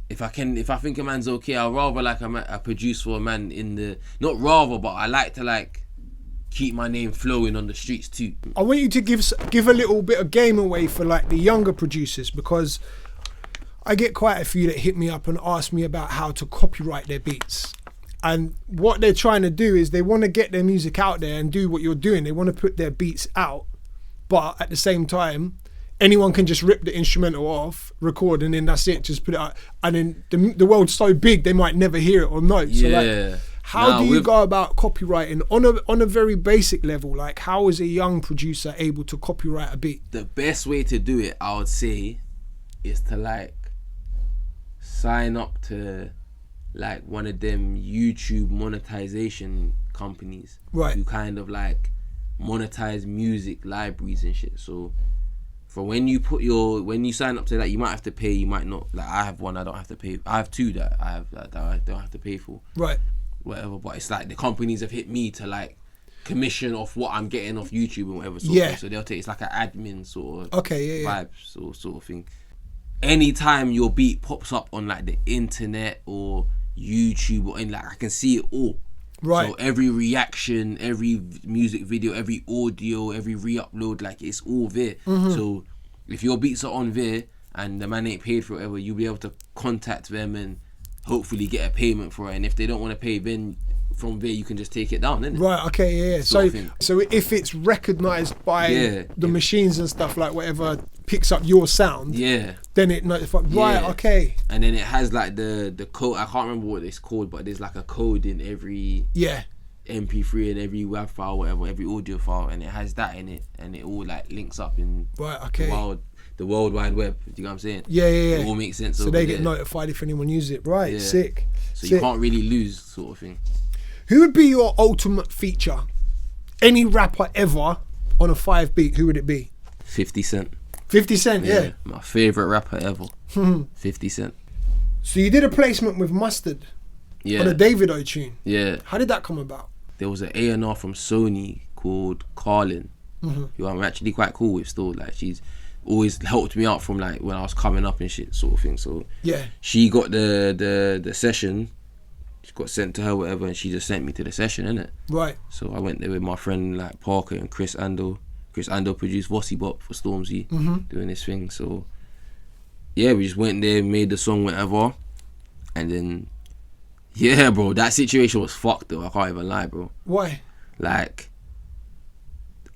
if I think a man's okay, I'd rather like I produce for a man in the, not rather, but I like to like keep my name flowing on the streets too. I want you to give a little bit of game away for like the younger producers, because I get quite a few that hit me up and ask me about how to copyright their beats. And what they're trying to do is they want to get their music out there and do what you're doing. They want to put their beats out, but at the same time, anyone can just rip the instrumental off, record, and then that's it. Just put it out. And then the world's so big, they might never hear it or know. So like, how do you go about copywriting on a very basic level? Like, how is a young producer able to copyright a beat? The best way to do it, I would say, is to like sign up to like one of them YouTube monetization companies, who kind of like monetize music libraries and shit. So for when you sign up to that, you might have to pay, you might not. Like I have one I don't have to pay. I have 2 that I don't have to pay for. Whatever, but it's like the companies have hit me to like commission off what I'm getting off YouTube and whatever. So they'll take, it's like an admin sort of vibes or sort of thing. Anytime your beat pops up on like the internet or YouTube, or in like, I can see it all. So every reaction, every music video, every audio, every re-upload, like it's all there. So if your beats are on there and the man ain't paid for it, whatever, you'll be able to contact them and hopefully get a payment for it. And if they don't want to pay, then from there you can just take it down, innit? So if it's recognised by the machines and stuff, like whatever picks up your sound, then it notifies. And then it has like the code. I can't remember what it's called, but there's like a code in every MP3 and every WAV file, whatever, every audio file, and it has that in it, and it all like links up in the World Wide Web. Do you know what I'm saying? Yeah. It all makes sense. So they get notified if anyone uses it. Right, Yeah. sick. So you can't really lose, sort of thing. Who would be your ultimate feature? Any rapper ever on a 5 beat, who would it be? 50 Cent. 50 Cent, yeah. My favourite rapper ever. 50 Cent. So you did a placement with Mustard on a Davido tune. Yeah. How did that come about? There was an A&R from Sony called Carlin, who I'm actually quite cool with still. Like, she's always helped me out from like when I was coming up and shit, sort of thing. So yeah, she got the session, she got sent to her, whatever, and she just sent me to the session, innit? Right. So I went there with my friend like Parker and Chris Ando. Chris Ando produced Vossy Bop for Stormzy, doing this thing. So yeah, we just went there, made the song, whatever, and then yeah, bro, that situation was fucked though. I can't even lie, bro. Why? Like,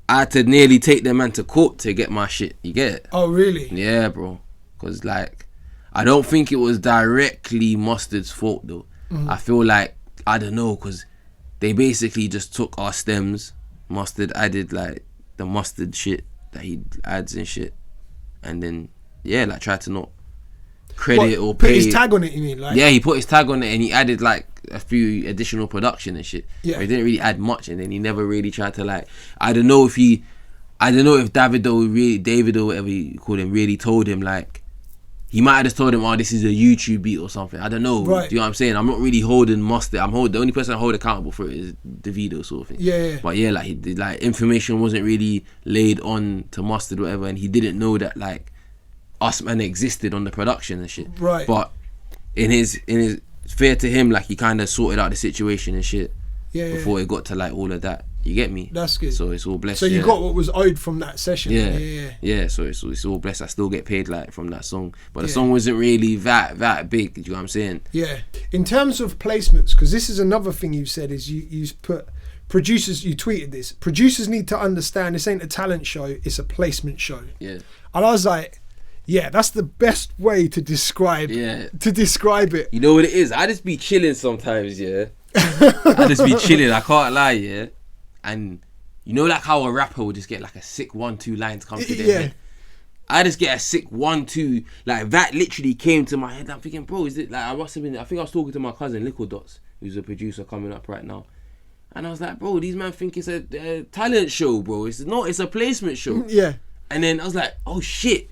I had to nearly take the man to court to get my shit. You get it? Oh, really? Yeah, bro. Because, like, I don't think it was directly Mustard's fault, though. I feel like, I don't know, because they basically just took our stems. Mustard added, like, the mustard shit that he adds and shit. And then, yeah, like, tried to not credit or pay. Put his tag on it, you mean? Like? Yeah, he put his tag on it and he added, like, a few additional production and shit. Yeah. But he didn't really add much, and then he never really tried to, like, I don't know if Davido, whatever you call him, really told him, like, he might have just told him, oh, this is a YouTube beat or something. I don't know. Right. Do you know what I'm saying? I'm not really holding Mustard. The only person I hold accountable for it is Davido, sort of thing. Yeah. But yeah, like, information wasn't really laid on to Mustard, whatever, and he didn't know that, like, us man existed on the production and shit. Right. But in his fair to him, like, he kind of sorted out the situation and shit before it got to, like, all of that. You get me? That's good. So it's all blessed. So you got what was owed from that session. Yeah. So it's all blessed. I still get paid, like, from that song, but the song wasn't really that big. Do you know what I'm saying? Yeah. In terms of placements, because this is another thing you said, is you put producers. You tweeted this. Producers need to understand this ain't a talent show. It's a placement show. Yeah. And I was like, yeah, that's the best way to describe it. You know what it is? I just be chilling sometimes, yeah. I just be chilling, I can't lie, yeah. And you know, like how a rapper would just get like a sick 1-2 lines come to their head. I just get a sick 1-2, like that literally came to my head. I'm thinking, bro, is it like I think I was talking to my cousin Liquid Dots, who's a producer coming up right now. And I was like, bro, these men think it's a talent show, bro. It's not, it's a placement show. Yeah. And then I was like, oh shit.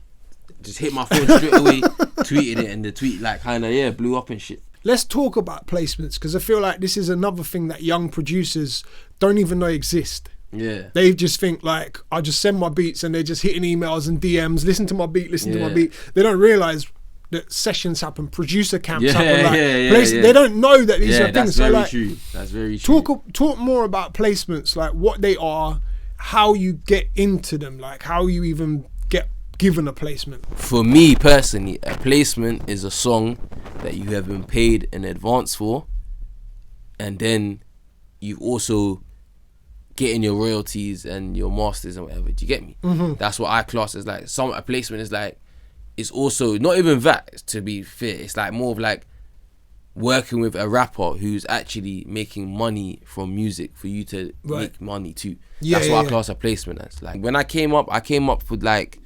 Just hit my phone straight away, tweeted it, and the tweet like kind of blew up and shit. Let's talk about placements, because I feel like this is another thing that young producers don't even know exist. Yeah. They just think like, I just send my beats and they're just hitting emails and DMs, listen to my beat. To my beat. They don't realise that sessions happen, producer camps happen. Like, they don't know that these are things. That's very true. That's very true. Talk more about placements, like what they are, how you get into them, like how you even get given a placement. For me personally, a placement is a song that you have been paid in advance for, and then you also getting your royalties and your masters and whatever. Do you get me? That's what I class as like a placement is like. It's also not even that, to be fair. It's like more of like working with a rapper who's actually making money from music for you to make money too. That's what I class a placement as. Like when I came up with like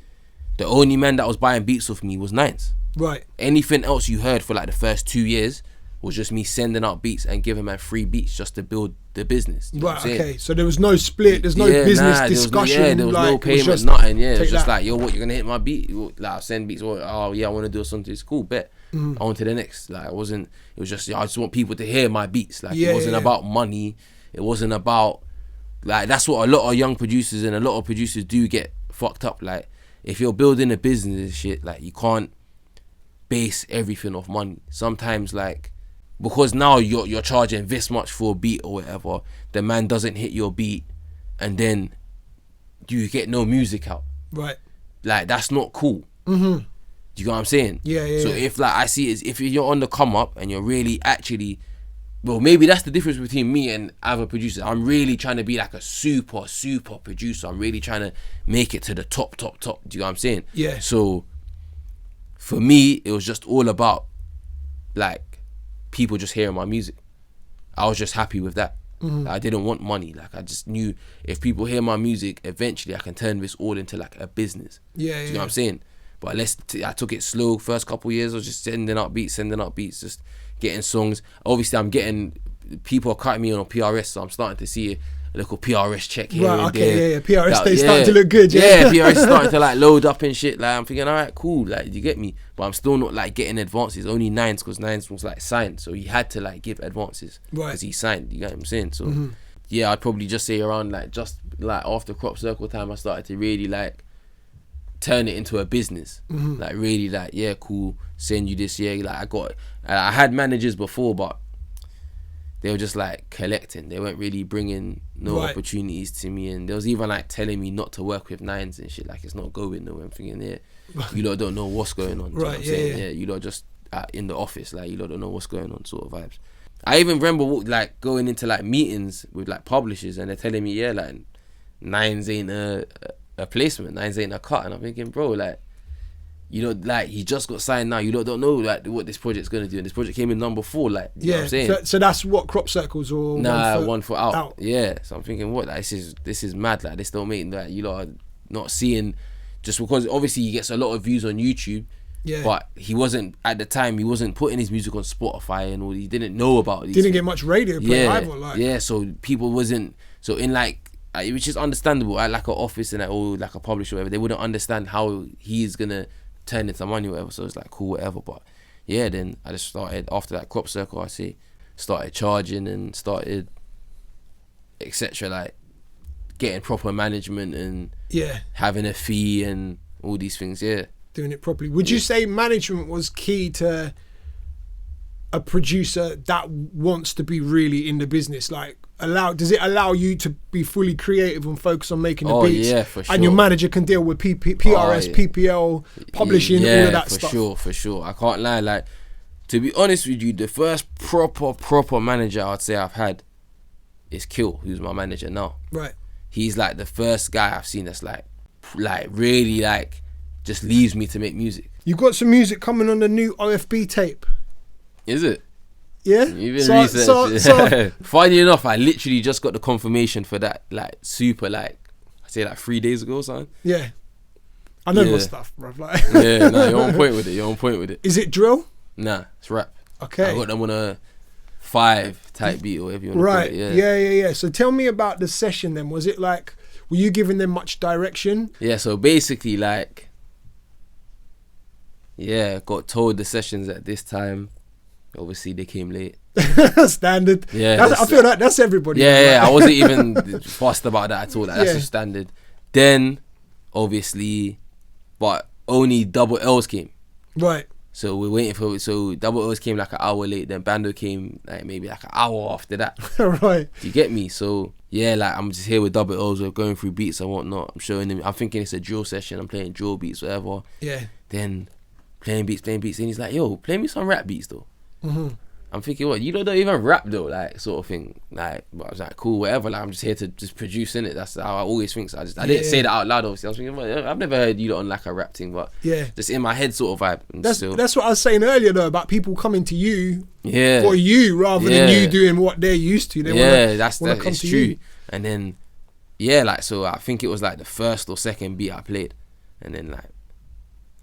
the only man that was buying beats off me was Nines. Right. Anything else you heard for like the first 2 years was just me sending out beats and giving man free beats just to build the business. You know what I'm saying? Okay. So there was no split. There's no business discussion. There was no payment, nothing. Yeah, it was just like, yo, what, you're gonna hit my beat? Like, I'll send beats. Oh yeah, I want to do something. It's cool. Bet. On to the next. Like, it was just, I just want people to hear my beats. Like, it wasn't about money. It wasn't about, like, that's what a lot of young producers and a lot of producers do get fucked up. Like, if you're building a business and shit, like, you can't base everything off money. Sometimes, like, because now you're charging this much for a beat or whatever, the man doesn't hit your beat and then you get no music out. Right. Like, that's not cool. Do you know what I'm saying? Yeah. So if, like, I see it, if you're on the come up and you're really actually, well, maybe that's the difference between me and other producers. I'm really trying to be like a super producer. I'm really trying to make it to the top. Do you know what I'm saying? Yeah. So for me, it was just all about like people just hearing my music. I was just happy with that. Like, I didn't want money. Like, I just knew if people hear my music, eventually I can turn this all into like a business. Yeah, Do you know what I'm saying? But I took it slow. First couple of years, I was just sending out beats, just getting songs. Obviously, I'm getting, people are cutting me on PRS, so I'm starting to see a little PRS check here and there. PRS they starting to look good. Yeah, PRS is starting to like load up and shit. Like, I'm thinking, all right, cool. Like, you get me? But I'm still not like getting advances. Only Nines, because Nines was like signed, so he had to like give advances because he signed. You get what I'm saying? So yeah, I'd probably just say around like just like after Crop Circle time, I started to really like turn it into a business. Like really like, yeah, cool, send you this. Yeah, like I had managers before, but they were just like collecting. They weren't really bringing no opportunities to me, and there was even like telling me not to work with Nines and shit. Like, it's not going nowhere. I'm thinking, yeah, you lot don't know what's going on. Right, yeah. You lot just in the office, like, you lot don't know what's going on, sort of vibes. I even remember like going into like meetings with like publishers, and they're telling me, yeah, like Nines ain't a placement, Nines ain't a cut, and I'm thinking, bro, like, you know, like, he just got signed now. You don't know like what this project's gonna do, and this project came in number 4. Like, you know what I'm saying? So that's what Crop Circles or one foot out. Yeah. So I'm thinking, what? Like, this is mad. Like, this don't make that, you lot are not seeing, just because obviously he gets a lot of views on YouTube. Yeah. But he wasn't at the time. He wasn't putting his music on Spotify and all. He didn't know about it. Didn't get much radio play either. Like. Yeah. So people wasn't. So in like, which is understandable. At like an office and or like a publisher or whatever, they wouldn't understand how he's gonna turn into money or whatever. So it's like, cool, whatever. But yeah, then I just started after that Crop Circle. Started charging and started etc. Like getting proper management and having a fee and all these things. Yeah. Doing it properly. Would you say management was key to a producer that wants to be really in the business? Like, does it allow you to be fully creative and focus on making the beats? Yeah, for sure. And your manager can deal with PRS, PPL, publishing, all of that stuff. For sure. I can't lie. Like, to be honest with you, the first proper manager I'd say I've had is Kill, who's my manager now. Right. He's like the first guy I've seen that's like really like just leaves me to make music. You got some music coming on the new OFB tape. Is it? Yeah. You've been so funny enough, I literally just got the confirmation for that, like super, like I say, like 3 days ago or something. Yeah. I know my stuff, bro. Like. Yeah, no, you're on point with it. Is it drill? Nah, it's rap. Okay. I got them on a 5 type beat or whatever you want to call it. Yeah. So tell me about the session then. Was it like, were you giving them much direction? Yeah, so basically like, got told the sessions at this time. Obviously they came late. Standard. Yeah, I feel like that's everybody. Yeah, I wasn't even fussed about that at all. Like, that's just standard. Then obviously, but only double L's came. Right. So we're waiting for so double L's came like an hour late. Then Bando came like maybe like an hour after that. Right. Do you get me? So yeah, like I'm just here with double L's. We're going through beats and whatnot. I'm showing him. I'm thinking it's a drill session. I'm playing drill beats, whatever. Yeah. Then playing beats, and he's like, "Yo, play me some rap beats though." I'm thinking, what, you don't even rap though, like, sort of thing. Like, but I was like, cool, whatever. Like, I'm just here to just produce in it. That's how I always think. So I didn't say that out loud. Obviously, I was thinking, well, I've never heard you lot on like a rap thing, but just in my head, sort of vibe. And that's what I was saying earlier though, about people coming to you for you rather than you doing what they're used to. They that's true. You. And then like, so I think it was like the first or second beat I played, and then like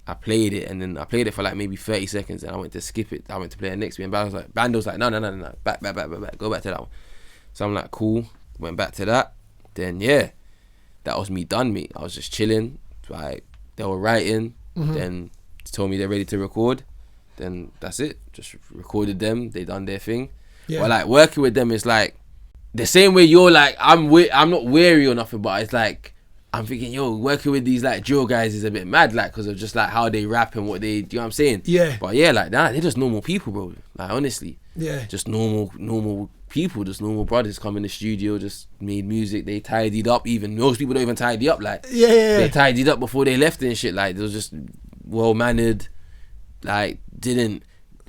I played it, and then I played it for like maybe 30 seconds, and I went to skip it. I went to play the next beat, and Bando's like, no, back, go back to that one. So I'm like, cool, went back to that. Then that was me done, mate. I was just chilling. Like, they were writing, then told me they're ready to record. Then that's it. Just recorded them. They done their thing. Yeah. But like working with them is like the same way you're like, I'm not weary or nothing, but it's like, I'm thinking, yo, working with these like drill guys is a bit mad, like, because of just like how they rap and what they, do you know what I'm saying? Yeah. But yeah, like, nah, they're just normal people, bro. Like, honestly. Yeah. Just normal people, just normal brothers come in the studio, just made music. They tidied up. Even most people don't even tidy up. Like, they tidied up before they left and shit. Like, they was just well mannered. Like,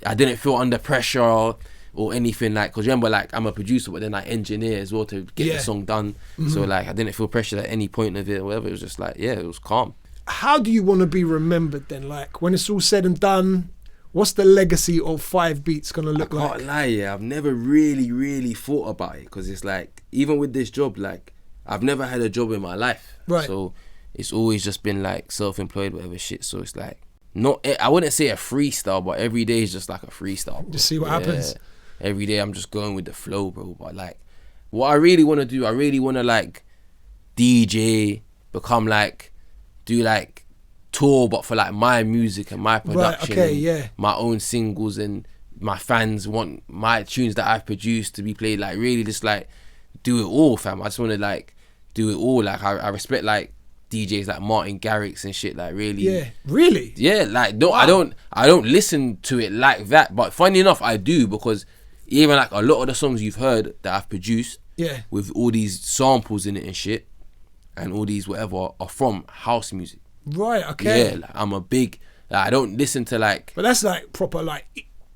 I didn't feel under pressure or anything, like, because remember, like, I'm a producer, but then I engineer as well to get the song done. So like, I didn't feel pressured at any point of it or whatever. It was just like, it was calm. How do you want to be remembered then? Like, when it's all said and done, What's the legacy of 5 Beats gonna look like? I can't lie, yeah. I've never really thought about it, because it's like, even with this job, like, I've never had a job in my life. Right. So it's always just been like self-employed, whatever shit. So it's like, not, I wouldn't say a freestyle, but every day is just like a freestyle, bro. Just see what happens. Every day I'm just going with the flow, bro. But like, what I really want to do, I really want to like DJ, become like, do like tour, but for like my music and my production, Right, okay, yeah. my own singles, and my fans want my tunes that I've produced to be played. Like, really just like do it all, fam. I just want to like do it all. Like, I respect like DJs like Martin Garrix and shit. Like, really, Yeah, really. yeah. Like, no, Wow. I don't listen to it like that. But funny enough, I do, because even like a lot of the songs you've heard that I've produced, Yeah. with all these samples in it and shit, and all these whatever, are from house music. Right. Okay. Yeah, like, I'm a big. Like, I don't listen to like. But that's like proper like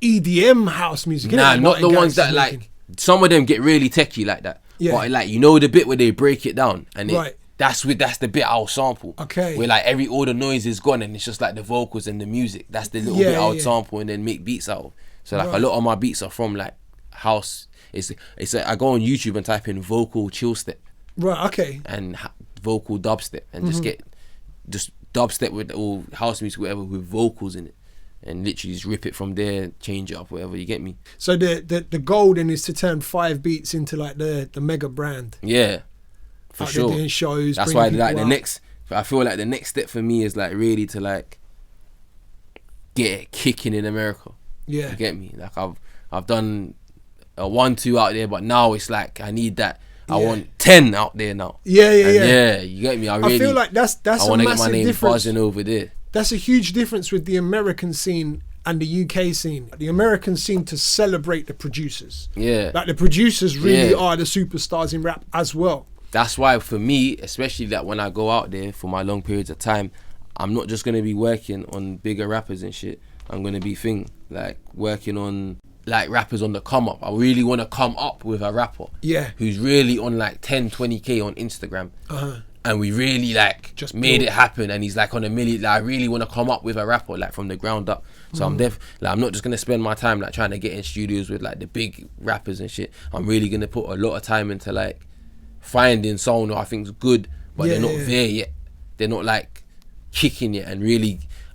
EDM house music. Innit? Nah, Like not Martin the ones Garrix that is like. making. Some of them get really techie like that. Yeah. But like, you know the bit where they break it down, and Right. that's the bit I'll sample. Okay. Where like all the noise is gone, and it's just like the vocals and the music. That's the little Yeah, bit I would yeah. sample and then make beats out of. So like, Right. a lot of my beats are from like house. It's like, I go on YouTube and type in vocal chill step Right. Okay. and vocal dubstep, and just get just dubstep with all house music, whatever, with vocals in it, and literally just rip it from there, change it up, whatever. You get me? So the goal then is to turn 5 Beats into like the mega brand. Yeah, for Out there sure. doing shows. That's bringing why like people the out. next, I feel like the next step for me is like really to like get it kicking in America. Yeah. You get me? Like, I've done a 1-2 out there, but now it's like I need that. I Yeah. want 10 out there now. Yeah. And Yeah. yeah, you get me? I really feel like that's I a want to get my massive name difference. buzzing over there. That's a huge difference with the American scene and the UK scene. The Americans seem to celebrate the producers. Yeah. Like, the producers really Yeah. are the superstars in rap as well. That's why for me, especially that when I go out there for my long periods of time, I'm not just gonna be working on bigger rappers and shit. I'm gonna be like working on like rappers on the come up. I really want to come up with a rapper, Yeah. who's really on like 10-20K on Instagram, and we really like Just made build. it happen, and he's like on 1 million. Like, I really want to come up with a rapper like from the ground up. So I'm not just gonna spend my time like trying to get in studios with like the big rappers and shit. I'm really gonna put a lot of time into like finding someone who I think's good, but they're not there yet. They're not like kicking yet, and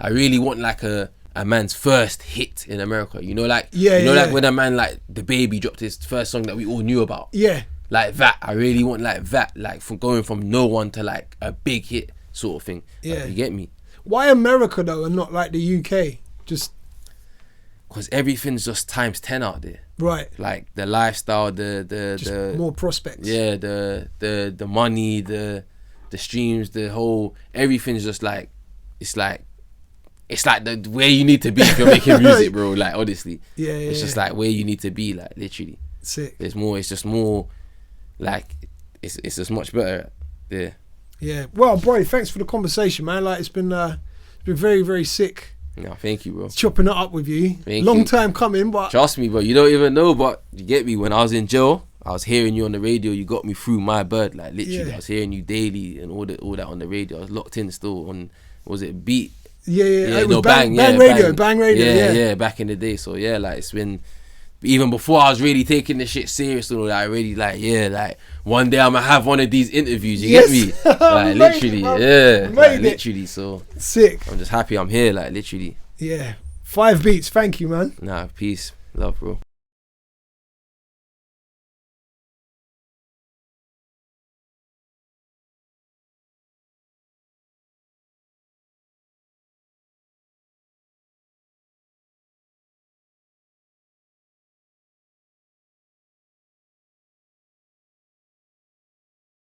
I really want like a man's first hit in America. You know, like like when a man like the Baby dropped his first song that we all knew about. Yeah. Like that. I really want like that, like from going from no one to like a big hit sort of thing. Yeah. Like, you get me? Why America though and not like the UK? Just Because everything's just times 10 out there. right. Like the lifestyle, the More prospects. yeah, the money, the streams, the whole, everything's just like, it's like the where you need to be if you're making music, bro. Like, honestly, Yeah. it's just like where you need to be, like, literally. Sick. It's just more like it's just much better. Yeah. Yeah. Well, bro, thanks for the conversation, man. Like, it's been very, very sick No, thank you, bro. chopping it up with you. Thank Long you. time coming, but Trust me, bro. You don't even know, but you get me. When I was in jail, I was hearing you on the radio. You got me through my bird, like literally. Yeah. I was hearing you daily and all that on the radio. I was locked in still on. Was it Beat? yeah. It was no, bang yeah, radio, bang radio. Yeah, Yeah. back in the day. So yeah, like it's been. Even before I was really taking this shit serious, and all that, I really like one day I'm gonna have one of these interviews. You Yes. get me? We Like, made literally, it, bro. yeah, We like, made it. literally. So Sick. I'm just happy I'm here, like literally. Yeah. 5 Beats. Thank you, man. Nah, peace, love, bro.